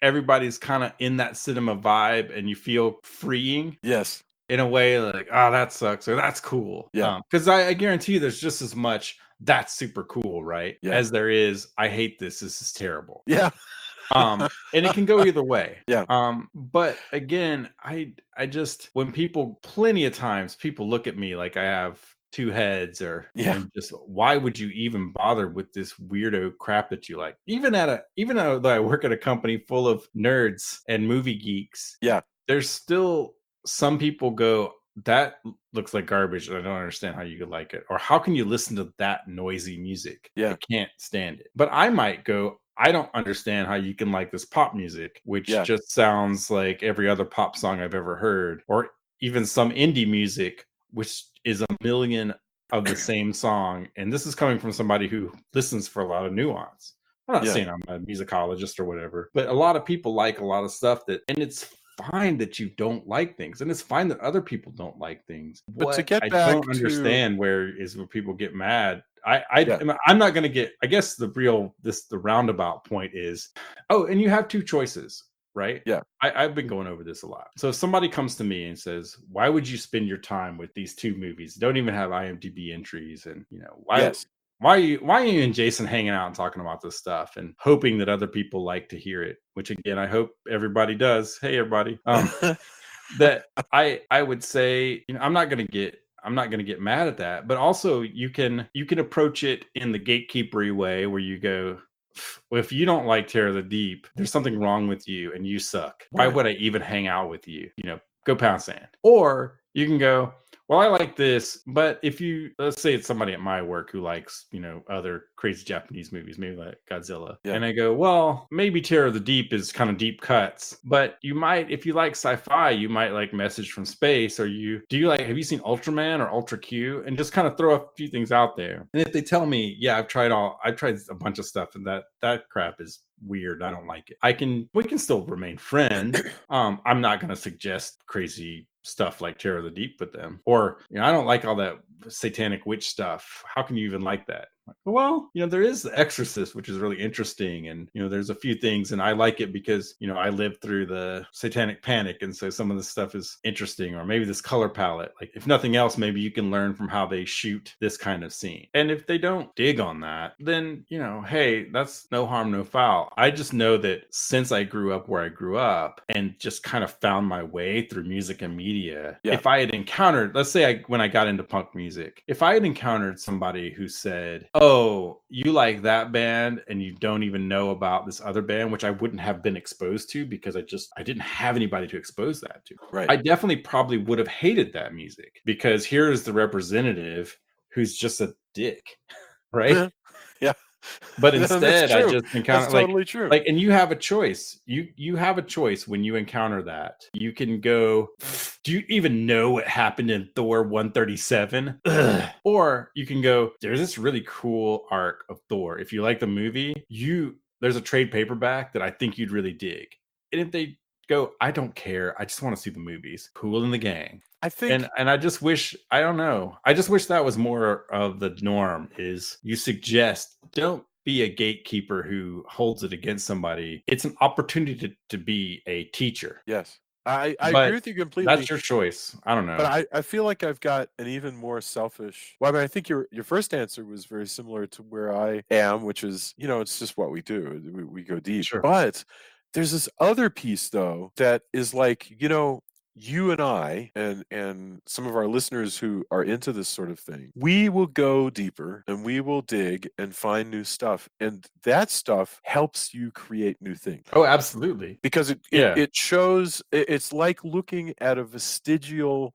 everybody's kind of in that cinema vibe, and you feel freeing. Yes. In a way, like, oh, that sucks, or that's cool. Yeah. Because I guarantee you there's just as much that's super cool, right? Yeah. As there is, I hate this is terrible. Yeah. And it can go either way. Yeah. But again, I just, when plenty of times people look at me like I have two heads, or just, why would you even bother with this weirdo crap that you like? Even though I work at a company full of nerds and movie geeks, there's still some people go, that looks like garbage, and I don't understand how you could like it. Or how can you listen to that noisy music? Yeah. I can't stand it. But I might go, I don't understand how you can like this pop music, which just sounds like every other pop song I've ever heard. Or even some indie music, which is a million of the same song. And this is coming from somebody who listens for a lot of nuance. I'm not saying I'm a musicologist or whatever, but a lot of people like a lot of stuff and it's fine that you don't like things, and it's fine that other people don't like things. But to get I back don't understand where people get mad. I'm not going to get, I guess the roundabout point is, oh, and you have two choices, right? Yeah. I've been going over this a lot. So if somebody comes to me and says, why would you spend your time with these two movies? Don't even have IMDb entries, and why are you and Jason hanging out and talking about this stuff and hoping that other people like to hear it? Which, again, I hope everybody does. Hey, everybody. That I would say, I'm not going to get mad at that, but also you can approach it in the gatekeepery way, where you go, well, if you don't like Terror of the Deep, there's something wrong with you and you suck. Why would I even hang out with you? Go pound sand. Or you can go, well, I like this, but let's say it's somebody at my work who likes, other crazy Japanese movies, maybe like Godzilla. Yeah. And I go, well, maybe Terror of the Deep is kind of deep cuts, but you might, if you like sci-fi, you might like Message from Space, or have you seen Ultraman or Ultra Q? And just kind of throw a few things out there. And if they tell me, yeah, I've tried a bunch of stuff, and that crap is weird, I don't like it, we can still remain friends. I'm not going to suggest crazy stuff like Terror of the Deep with them, or I don't like all that satanic witch stuff. How can you even like that? Well, there is The Exorcist, which is really interesting, and there's a few things, and I like it because I lived through the Satanic Panic, and so some of this stuff is interesting. Or maybe this color palette, like, if nothing else, maybe you can learn from how they shoot this kind of scene. And if they don't dig on that, then hey, that's no harm, no foul. I just know that since I grew up where I grew up and just kind of found my way through music and media, if I had encountered, let's say when I got into punk music, if I had encountered somebody who said, oh, you like that band and you don't even know about this other band, which I wouldn't have been exposed to because I didn't have anybody to expose that to. Right. I definitely probably would have hated that music because here is the representative who's just a dick, right? Yeah. But That's instead, I true. just That's encounter totally true. and you have a choice. You have a choice when you encounter that. You can go, do you even know what happened in Thor 137? Ugh. Or you can go, there's this really cool arc of Thor. If you like the movie, there's a trade paperback that I think you'd really dig. And if they go, I don't care. I just want to see the movies. Cool in the gang. I think And I just wish, I don't know. I just wish that was more of the norm is you suggest don't be a gatekeeper who holds it against somebody. It's an opportunity to be a teacher. yes. I agree But with you completely. that's your choice. I don't know. But I feel like I've got an even more selfish. Well, I mean, I think your first answer was very similar to where I am, which is, it's just what we do. We go deep. Sure. But there's this other piece though that is like, you and I and some of our listeners who are into this sort of thing, we will go deeper and we will dig and find new stuff. And that stuff helps you create new things. Oh, absolutely. Because it shows, it's like looking at a vestigial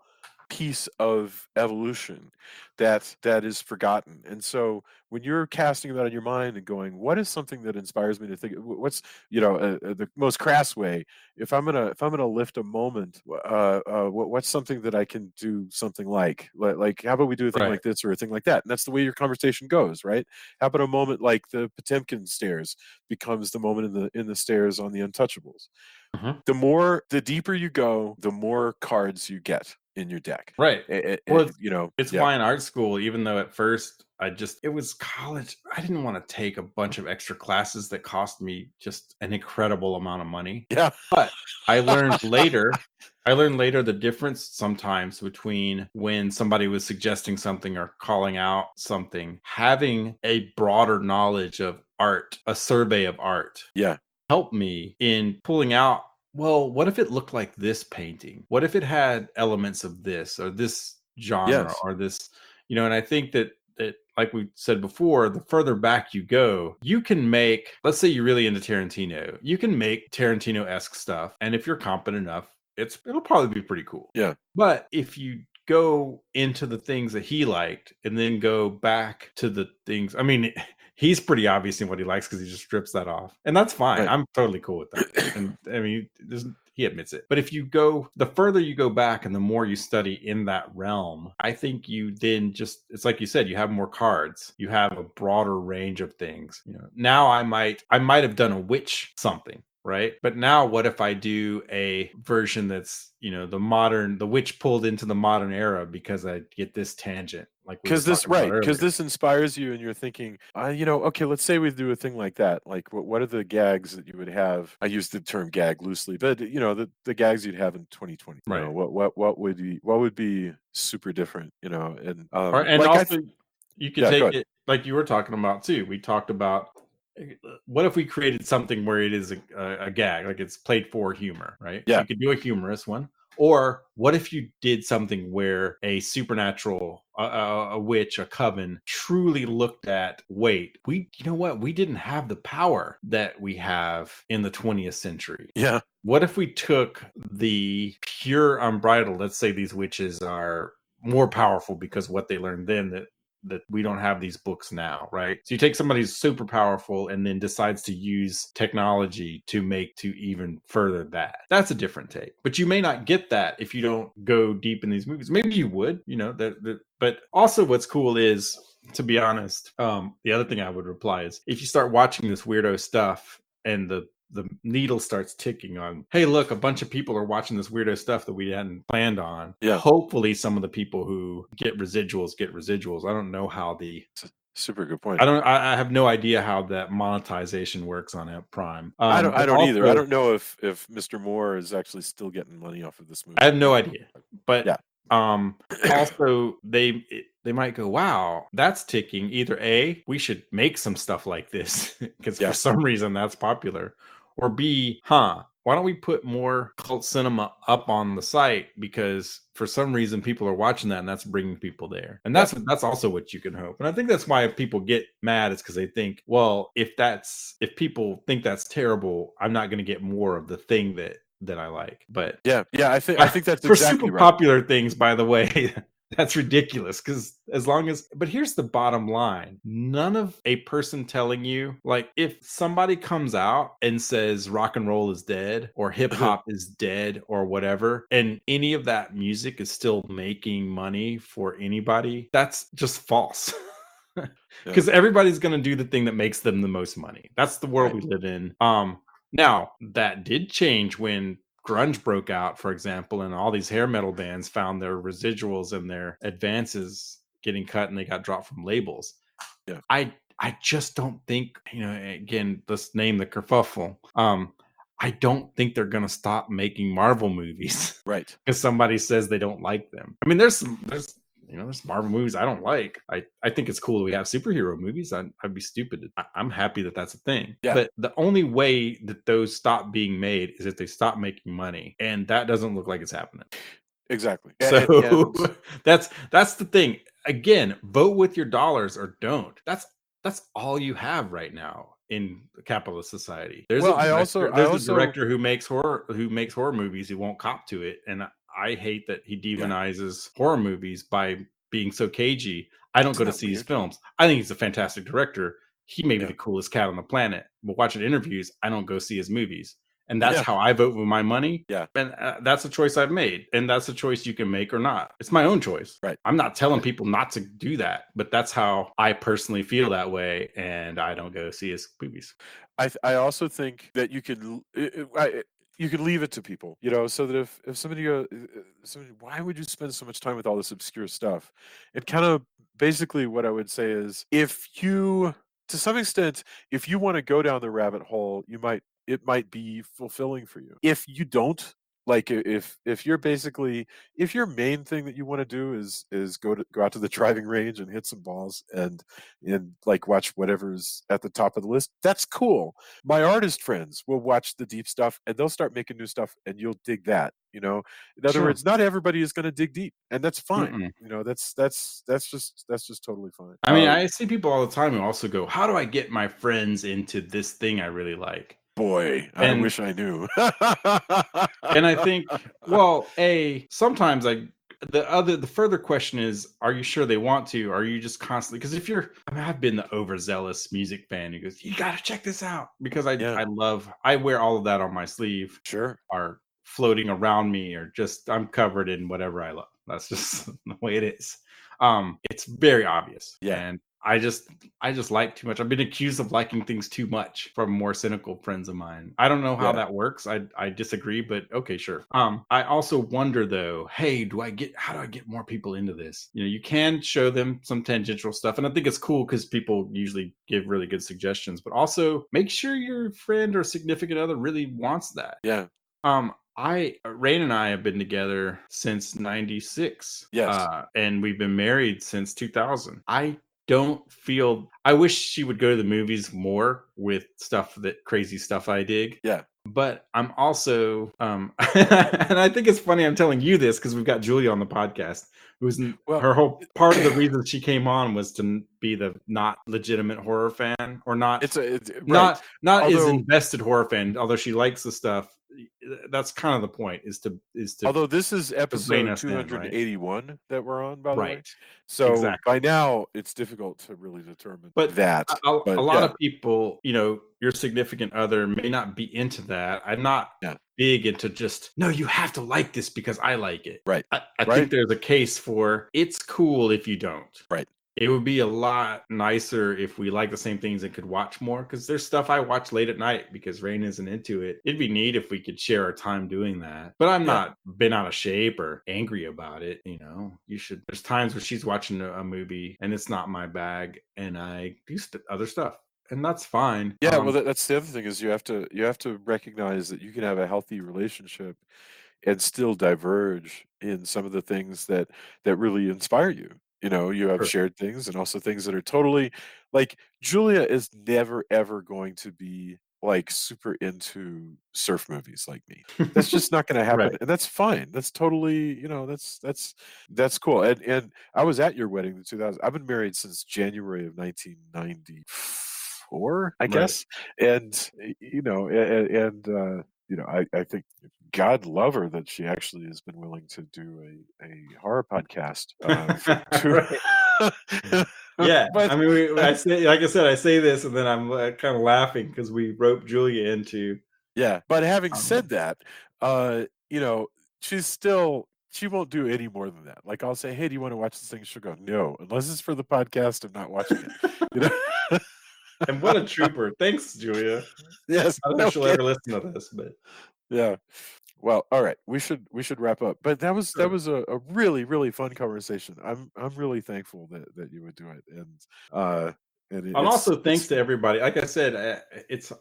piece of evolution that is forgotten. And so when you're casting that in your mind and going, what is something that inspires me to think, what's the most crass way, if I'm gonna lift a moment, what's something that I can do something like how about we do a thing like this or a thing like that? And that's the way your conversation goes, right? How about a moment like the Potemkin stairs becomes the moment in the stairs on the Untouchables? The deeper you go, the more cards you get in your deck. Right. Well, it's fine art school, even though at first it was college. I didn't want to take a bunch of extra classes that cost me just an incredible amount of money. Yeah. But I learned later the difference sometimes between when somebody was suggesting something or calling out something, having a broader knowledge of art, a survey of art. Yeah. Helped me in pulling out, well, what if it looked like this painting? What if it had elements of this or this genre or this, and I think that like we said before, the further back you go, you can make, let's say you're really into Tarantino, you can make Tarantino-esque stuff. And if you're competent enough, it'll probably be pretty cool. Yeah. But if you go into the things that he liked and then go back to the things, I mean, he's pretty obvious in what he likes because he just strips that off. And that's fine. Right. I'm totally cool with that. And I mean, he admits it. But if you go, the further you go back and the more you study in that realm, I think you then it's like you said, you have more cards. You have a broader range of things. Now I might have done a witch something. Right. But now what if I do a version that's, the witch pulled into the modern era because I get this tangent. Like because this inspires you and you're thinking, okay, let's say we do a thing like that. Like what are the gags that you would have? I use the term gag loosely, but the gags you'd have in 2020. Right. What would be super different, and also you could take it like you were talking about too. We talked about, what if we created something where it is a gag, like it's played for humor, right? Yeah. You could do a humorous one. Or what if you did something where a supernatural, a witch, a coven truly looked at, wait, we didn't have the power that we have in the 20th century. Yeah. What if we took the pure unbridled, let's say these witches are more powerful because what they learned then that we don't have these books now, right? So you take somebody who's super powerful and then decides to use technology to even further that. That's a different take. But you may not get that if you don't go deep in these movies. Maybe you would, but also what's cool is, to be honest, the other thing I would reply is, if you start watching this weirdo stuff and the needle starts ticking on, hey, look, a bunch of people are watching this weirdo stuff that we hadn't planned on. Yeah. Hopefully some of the people who get residuals. I don't know how super good point. I have no idea how that monetization works on Prime. I don't either. I don't know if Mr. Moore is actually still getting money off of this movie. I have no idea. But yeah. Also they might go, wow, that's ticking. Either A, we should make some stuff like this because for some reason that's popular, or B, why don't we put more cult cinema up on the site, because for some reason people are watching that and that's bringing people there, and Yeah. that's also what you can hope. And I think that's why people get mad, is because they think, well, if people think that's terrible, I'm not going to get more of the thing that I like. But Yeah, I think that's for exactly super right. popular things, by the way, that's ridiculous, because but here's the bottom line. None of a person telling you, like, if somebody comes out and says rock and roll is dead or hip hop is dead or whatever, and any of that music is still making money for anybody, that's just false. Yeah, Because everybody's going to do the thing that makes them the most money. That's the world right. we live in. Now that did change when grunge broke out, for example, and all these hair metal bands found their residuals and their advances getting cut, and they got dropped from labels. Yeah. I just don't think, again, let's name the kerfuffle. I don't think they're gonna stop making Marvel movies Right. because somebody says they don't like them. I mean, there's Marvel movies I don't like. I think it's cool that we have superhero movies. I'd be stupid. I'm happy that that's a thing. Yeah. But the only way that those stop being made is if they stop making money, and that doesn't look like it's happening. Exactly. So that's the thing. Again, vote with your dollars or don't. That's all you have right now in the capitalist society. There's Well, a director who makes horror movies who won't cop to it, and I hate that he Yeah. demonizes horror movies by being so cagey. I don't go to that see his weird? films. I think he's a fantastic director. He may be Yeah. the coolest cat on the planet, but watching interviews, I don't go see his movies. And that's Yeah. how I vote with my money. Yeah. And that's a choice I've made. And that's a choice you can make or not. It's my own choice. Right. I'm not telling Right. people not to do that, but that's how I personally feel that way. And I don't go see his movies. I also think that you could you could leave it to people, so that if somebody why would you spend so much time with all this obscure stuff? It kind of basically what I would say is, if you, to some extent, if you want to go down the rabbit hole, it might be fulfilling for you. If you don't, like, if you're basically, if your main thing that you want to do is go out to the driving range and hit some balls and like watch whatever's at the top of the list, that's cool. My artist friends will watch the deep stuff and they'll start making new stuff and you'll dig that. In other Sure. words, not everybody is going to dig deep, and that's fine. Mm-mm. That's just totally fine. I mean, I see people all the time who also go, how do I get my friends into this thing I really like? Boy, I wish I knew. And I think, well, sometimes the further question is, are you sure they want to? Or are you just constantly, because I've been the overzealous music fan who goes, you got to check this out, because I wear all of that on my sleeve. Sure. Are floating around me, or just I'm covered in whatever I love. That's just the way it is. It's very obvious. Yeah. And I just like too much. I've been accused of liking things too much from more cynical friends of mine. I don't know how that works. I disagree, but okay, sure. I also wonder though, hey, how do I get more people into this? You can show them some tangential stuff, and I think it's cool because people usually give really good suggestions, but also make sure your friend or significant other really wants that. Yeah. Rain and I have been together since '96. Yes. And we've been married since 2000. I wish she would go to the movies more with crazy stuff I dig. Yeah. But I'm also, and I think it's funny I'm telling you this because we've got Julia on the podcast, her whole part of the reason she came on was to be the not legitimate horror fan, or not right. not as invested horror fan, although she likes the stuff. That's kind of the point, is to although this is episode 281 right? That we're on, by the way. So exactly. By now it's difficult to really determine that. A lot of people, your significant other may not be into that. I'm not big into just, no, you have to like this because I like it. Right. I think there's a case for it's cool if you don't. Right. It would be a lot nicer if we like the same things and could watch more, because there's stuff I watch late at night because Rain isn't into it. It'd be neat if we could share our time doing that. But I'm not been out of shape or angry about it. There's times where she's watching a movie and it's not my bag, and I do other stuff. And that's fine. Yeah, well, that's the other thing, is you have to recognize that you can have a healthy relationship and still diverge in some of the things that really inspire you. You have shared things, and also things that are totally, like, Julia is never ever going to be like super into surf movies like me. That's just not going to happen, Right. and that's fine. That's totally, that's cool. And I was at your wedding in 2000. I've been married since January of 1994, I Right. guess. And I think God love her that she actually has been willing to do a horror podcast for two. Right. Yeah. But I mean, I say, like I said, I say this, and then I'm kind of laughing because we roped Julia into. yeah, but having said Um, that, uh, you know, she won't do any more than that. Like I'll say, "Hey, do you want to watch this thing?" She'll go, "No, unless it's for the podcast. I'm not watching it." You know? and what a trooper! Thanks, Julia. Yes. I don't know if she'll Okay. ever listen to this, but Yeah. Well, all right. We should wrap up. But that was sure. a really really fun conversation. I'm really thankful that you would do it, uh, and And also thanks it's to everybody. Like I said, it's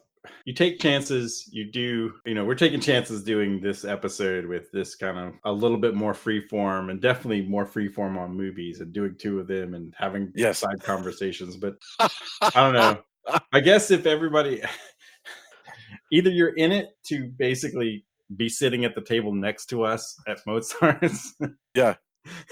you take chances. You do, we're taking chances doing this episode with this kind of a little bit more free form, and definitely more free form on movies, and doing two of them and having yes. side conversations. But I don't know. I guess if everybody, either you're in it to basically be sitting at the table next to us at Mozart's, Yeah.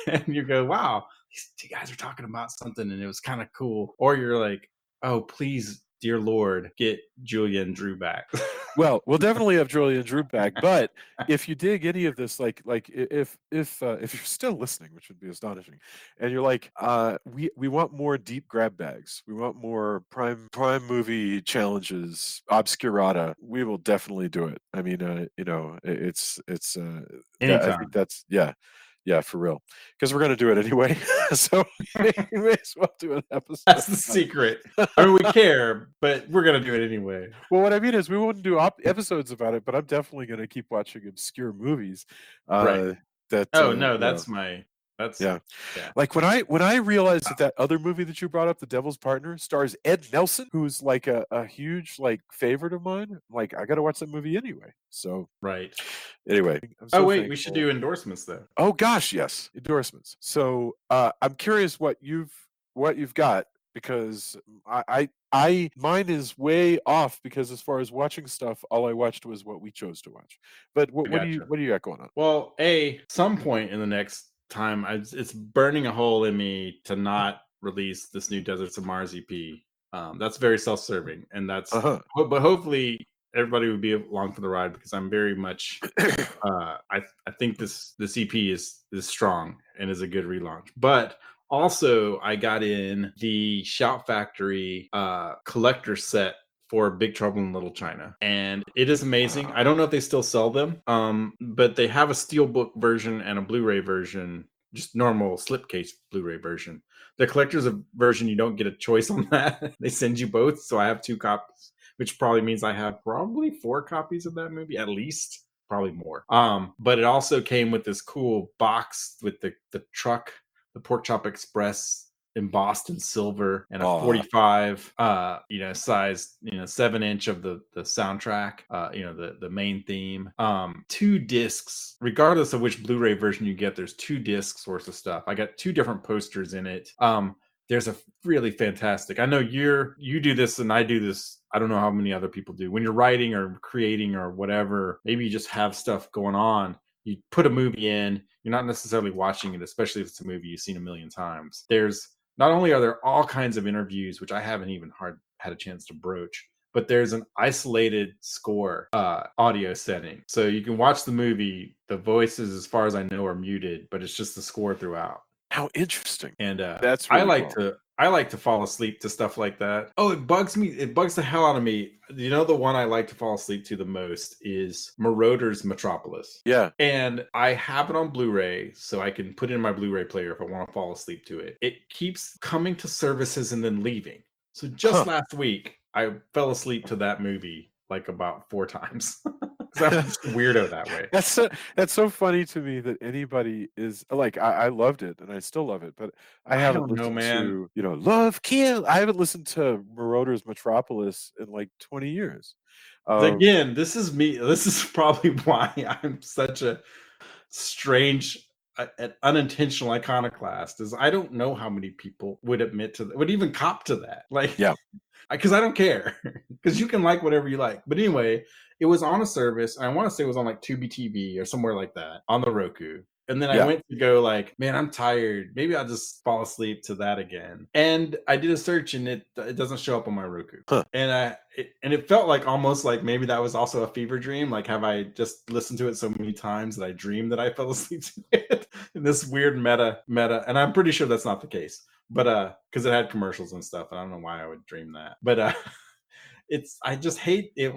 and you go, wow, these two guys are talking about something and it was kind of cool. Or you're like, oh, please, dear Lord, get Julia and Drew back. Well, we'll definitely have Julia and Drew back. But if you dig any of this, if you're still listening, which would be astonishing, and you're like, we want more deep grab bags, we want more prime movie challenges, obscurata. We will definitely do it. I mean, it's that I think Anytime. that's yeah. Yeah, for real. Because we're going to do it anyway. So we may as well do an episode That's the about it. secret. I mean, we care, but we're going to do it anyway. Well, what I mean is we wouldn't do episodes about it, but I'm definitely going to keep watching obscure movies. Right. Uh, that Oh, no, that's, yeah. yeah. Like when I realized that other movie that you brought up, The Devil's Partner, stars Ed Nelson, who's like a huge like favorite of mine. I'm like, I got to watch that movie anyway. So Right. anyway, I'm Oh, so wait, we should thankful. do endorsements though. Oh gosh, yes, endorsements. So I'm curious what you've got, because mine is way off, because as far as watching stuff, all I watched was what we chose to watch. But I what do you gotcha. what do you got going on? Well, some point in the next time, it's burning a hole in me to not release this new Deserts of Mars EP. That's very self-serving, and Uh huh. but hopefully everybody would be along for the ride because I'm very much. I think this EP is strong and is a good relaunch, but. Also, I got in the Shout Factory collector set for Big Trouble in Little China, and it is amazing. I don't know if they still sell them, but they have a steelbook version and a Blu-ray version, just normal slipcase Blu-ray version. The collector's version, you don't get a choice on that. They send you both, so I have 2 copies, which probably means I have probably 4 copies of that movie at least, probably more. But it also came with this cool box with the truck, the Pork Chop Express embossed in silver, and a Aw. 45 size 7-inch of the soundtrack, the main theme, 2 discs, regardless of which Blu-ray version you get. There's 2 discs worth of stuff. I got 2 different posters in it. There's a really fantastic, I know you do this and I do this, I don't know how many other people do, when you're writing or creating or whatever, maybe you just have stuff going on, you put a movie in, you're not necessarily watching it, especially if it's a movie you've seen a million times. There's not only are there all kinds of interviews, which I haven't even had a chance to broach, but there's an isolated score audio setting. So you can watch the movie, the voices, as far as I know, are muted, but it's just the score throughout. How interesting. And That's I really like cool. to fall asleep to stuff like that. Oh, it bugs me. It bugs the hell out of me. You know, the one I like to fall asleep to the most is Marauder's Metropolis. Yeah. And I have it on Blu-ray, so I can put it in my Blu-ray player if I want to fall asleep to it. It keeps coming to services and then leaving. So just Huh. last week, I fell asleep to that movie like about 4 times. Because I'm just a weirdo that way. That's so funny to me that anybody is like, I loved it and I still love it, but I I haven't don't know, listened man. to, Love Kill. I haven't listened to Marauder's Metropolis in like 20 years. Again, this is me. This is probably why I'm such a strange an unintentional iconoclast is I don't know how many people would admit to that, would even cop to that. Like, Yeah. because I don't care, because you can like whatever you like. But anyway, it was on a service. I want to say it was on like Tubi TV or somewhere like that on the Roku. And then I Yeah. went to go like, man, I'm tired. Maybe I'll just fall asleep to that again. And I did a search, and it doesn't show up on my Roku. Huh. And it felt like almost like maybe that was also a fever dream. Like, have I just listened to it so many times that I dreamed that I fell asleep to it in this weird meta? And I'm pretty sure that's not the case. But because it had commercials and stuff, and I don't know why I would dream that. But I just hate it.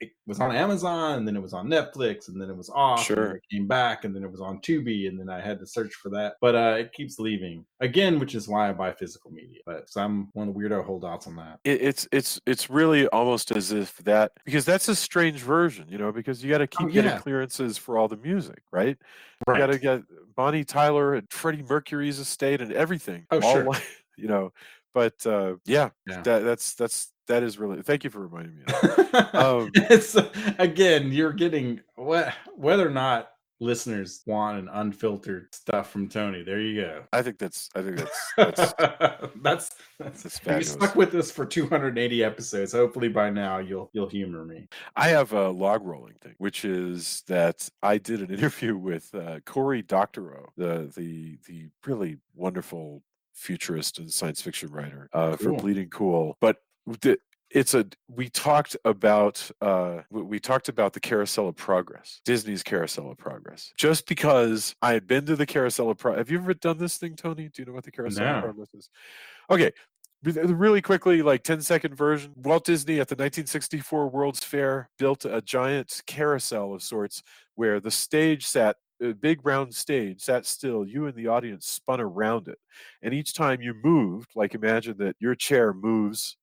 It was on Amazon, and then it was on Netflix, and then it was off, and then Sure. it came back, and then it was on Tubi, and then I had to search for that. But it keeps leaving again, which is why I buy physical media. But so I'm one of the weirdo holdouts on that. It's really almost as if that, because that's a strange version, because you got to keep getting clearances for all the music, right? You got to get Bonnie Tyler and Freddie Mercury's estate and everything. Oh, sure. But that is really, thank you for reminding me of that. It's again, you're getting whether or not listeners want an unfiltered stuff from Tony. There you go. I think that's that's you stuck with us for 280 episodes. Hopefully by now you'll humor me. I have a log rolling thing, which is that I did an interview with Cory Doctorow, the really wonderful futurist and science fiction writer for Bleeding Cool. But we talked about the Carousel of Progress, Disney's Carousel of Progress. Just because I had been to the Carousel of Progress. Have you ever done this thing, Tony? Do you know what the Carousel of Progress is? Okay. Really quickly, like 10-second version. Walt Disney at the 1964 World's Fair built a giant carousel of sorts where the stage sat, a big round stage sat still. You and the audience spun around it. And each time you moved, like imagine that your chair moves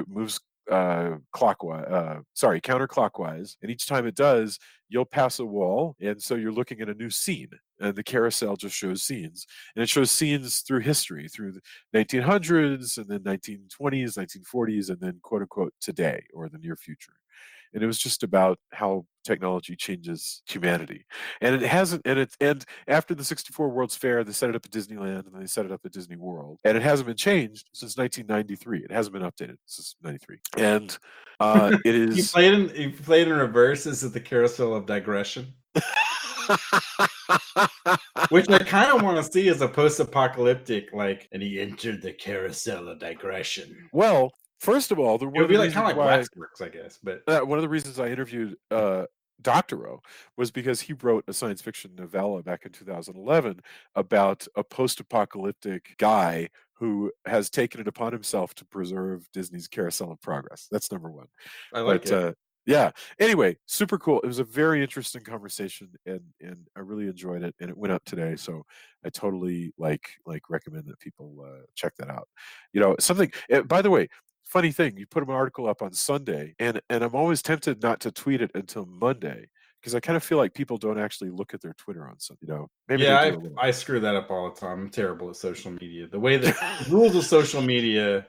moves counterclockwise. And each time it does, you'll pass a wall. And so you're looking at a new scene. And the carousel just shows scenes. And it shows scenes through history, through the 1900s and then 1920s, 1940s, and then quote unquote today or the near future. And it was just about how technology changes humanity. And it hasn't, and after the 64 World's Fair, they set it up at Disneyland and then they set it up at Disney World. And it hasn't been changed since 1993. It hasn't been updated since 93. And it is... You played in reverse. Is it the Carousel of Digression? Which I kind of want to see as a post-apocalyptic, like, and he entered the Carousel of Digression. Well, first of all, it would be like kind of like Waxworks, I guess. But one of the reasons I interviewed Doctorow was because he wrote a science fiction novella back in 2011 about a post-apocalyptic guy who has taken it upon himself to preserve Disney's Carousel of Progress. That's number one. I like it. Yeah. Anyway, super cool. It was a very interesting conversation, and I really enjoyed it. And it went up today, so I totally recommend that people check that out. Something. By the way, funny thing, you put an article up on Sunday, and I'm always tempted not to tweet it until Monday because I kind of feel like people don't actually look at their Twitter on Sunday. Maybe I screw that up all the time. I'm terrible at social media. The way the rules of social media.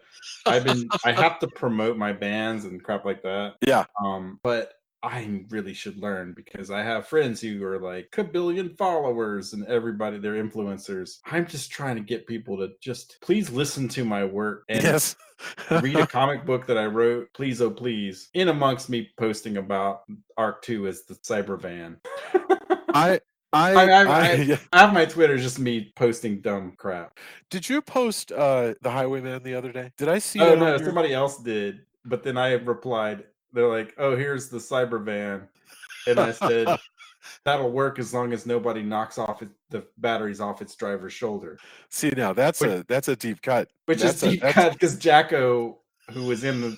I have to promote my bands and crap like that. Yeah. But I really should learn because I have friends who are like a billion followers and everybody, they're influencers. I'm just trying to get people to just please listen to my work and read a comic book that I wrote. Please, oh please. In amongst me posting about Arc 2 as the Cybervan. I have my Twitter, just me posting dumb crap. Did you post the Highwayman the other day? Did I see? Oh no, somebody else did. But then I replied. They're like, "Oh, here's the Cybervan," and I said, "That'll work as long as nobody knocks off the batteries off its driver's shoulder." See, now that's a deep cut. Which is deep cut because Jacko, who was in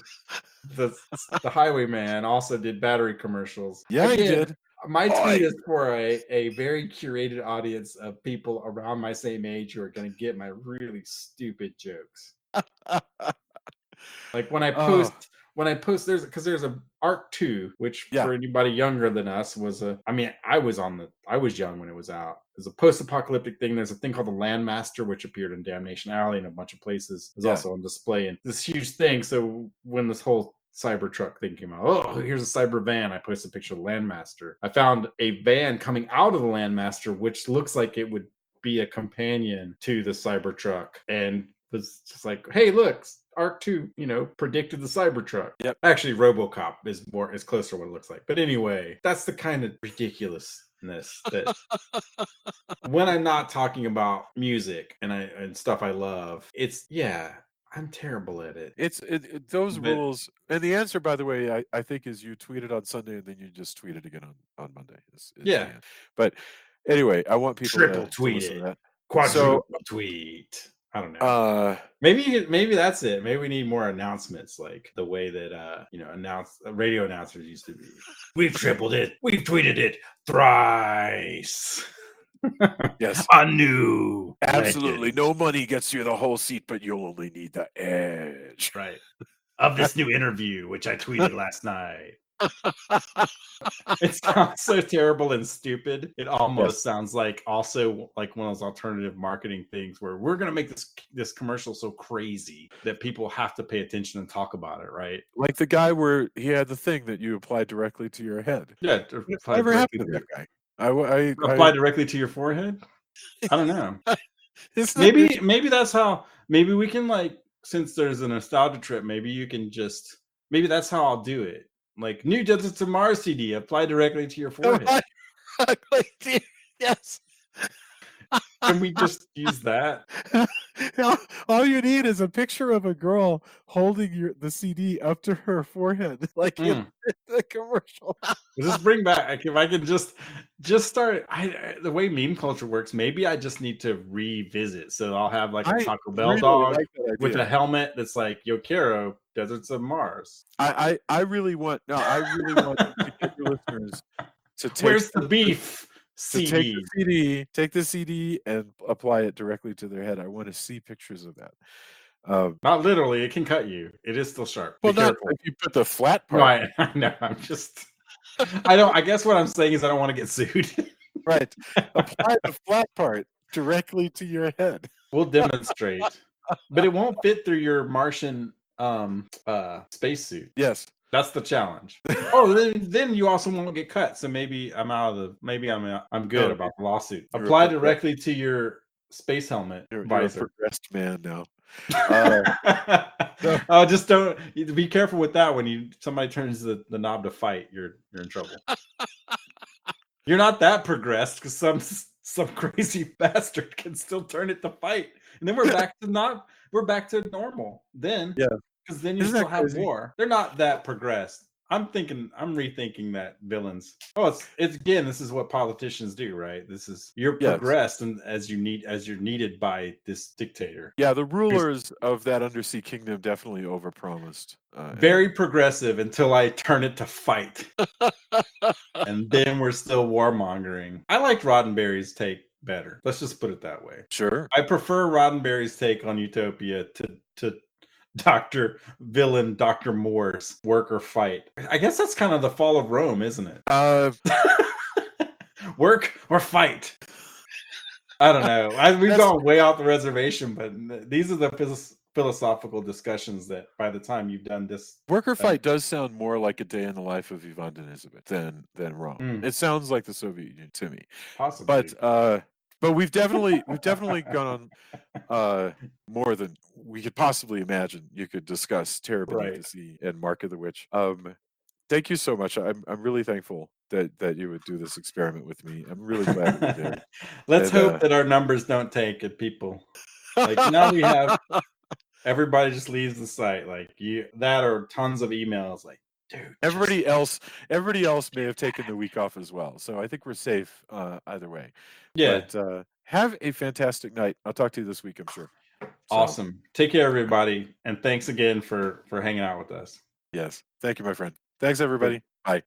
the Highwayman, also did battery commercials. Yeah, he did. My tweet is for a very curated audience of people around my same age who are going to get my really stupid jokes. Like when I post, there's a Arc 2, which for anybody younger than us I was young when it was out. There's a post-apocalyptic thing. There's a thing called the Landmaster, which appeared in Damnation Alley and a bunch of places. It's also on display and this huge thing. So when this whole Cybertruck thing came out. Oh, here's a cyber van. I posted a picture of the Landmaster. I found a van coming out of the Landmaster, which looks like it would be a companion to the Cybertruck, and was just like, hey, look, Arc 2, predicted the Cybertruck. Yep. Actually, RoboCop is closer to what it looks like. But anyway, that's the kind of ridiculousness that when I'm not talking about music and stuff I love, I'm terrible at it. Those rules, and the answer, by the way, I think is you tweeted on Sunday and then you just tweeted again on Monday. Yeah. But anyway, I want people triple to tweet listen it. to that. Quadruple tweet. I don't know. Maybe that's it. Maybe we need more announcements, like the way that radio announcers used to be. We've tripled it. We've tweeted it thrice. Yes. A new Absolutely. legend. No money gets you the whole seat, but you'll only need the edge. Right. Of this new interview, which I tweeted last night. It sounds so terrible and stupid. It almost sounds like also like one of those alternative marketing things where we're going to make this commercial so crazy that people have to pay attention and talk about it, right? Like the guy where he had the thing that you applied directly to your head. Yeah. Whatever happened to that guy? Apply directly to your forehead? I don't know. Maybe that's how. Maybe we can since there's a nostalgia trip. Maybe that's how I'll do it. Like new Deserts of Mars CD, apply directly to your forehead. Yes. Can we just use that? All you need is a picture of a girl holding the CD up to her forehead, like in the commercial. Just bring back. If I could just start. The way meme culture works, maybe I just need to revisit. So I'll have like a Taco Bell dog with a helmet that's like Yokero, Deserts of Mars. I really want to get your listeners to take. Where's the beef? CD. Take the CD and apply it directly to their head. I want to see pictures of that. Not literally, it can cut you. It is still sharp. Well, not if you put the flat part. Right. I know. I guess what I'm saying is I don't want to get sued. Right. Apply the flat part directly to your head. We'll demonstrate. But it won't fit through your Martian spacesuit. Yes. That's the challenge. Oh, then you also won't get cut. So maybe I'm I'm good about the lawsuit. Apply directly to your space helmet You're visor. a progressed man now. Just don't be careful with that. When somebody turns the knob to fight, you're in trouble. You're not that progressed because some crazy bastard can still turn it to fight, and then we're back to normal. Then because then you still have war. They're not that progressed. I'm rethinking that villains. Oh, it's again. This is what politicians do, right? You're progressed, and as you're needed by this dictator. Yeah, the rulers of that undersea kingdom definitely overpromised. Very progressive until I turn it to fight, and then we're still warmongering. I liked Roddenberry's take better. Let's just put it that way. Sure. I prefer Roddenberry's take on Utopia to Dr. Moore's Work or Fight. I guess that's kind of the fall of Rome, isn't it? Work or fight. I don't know. We've gone way off the reservation, but these are the philosophical discussions that by the time you've done this. Work or Fight does sound more like a day in the life of Ivan Denisovich than Rome. It sounds like the Soviet Union to me. Possibly. But we've definitely gone on more than we could possibly imagine. You could discuss Terror Beneath the Sea and Mark of the Witch. Thank you so much. I'm really thankful that you would do this experiment with me. I'm really glad that you did. Let's hope that our numbers don't tank it, people. Like now we have everybody just leaves the site. Like that or tons of emails. Like, dude. Everybody else may have taken the week off as well. So I think we're safe either way. Yeah. But have a fantastic night. I'll talk to you this week, I'm sure. Awesome. Take care, everybody. And thanks again for hanging out with us. Yes. Thank you, my friend. Thanks, everybody. Bye.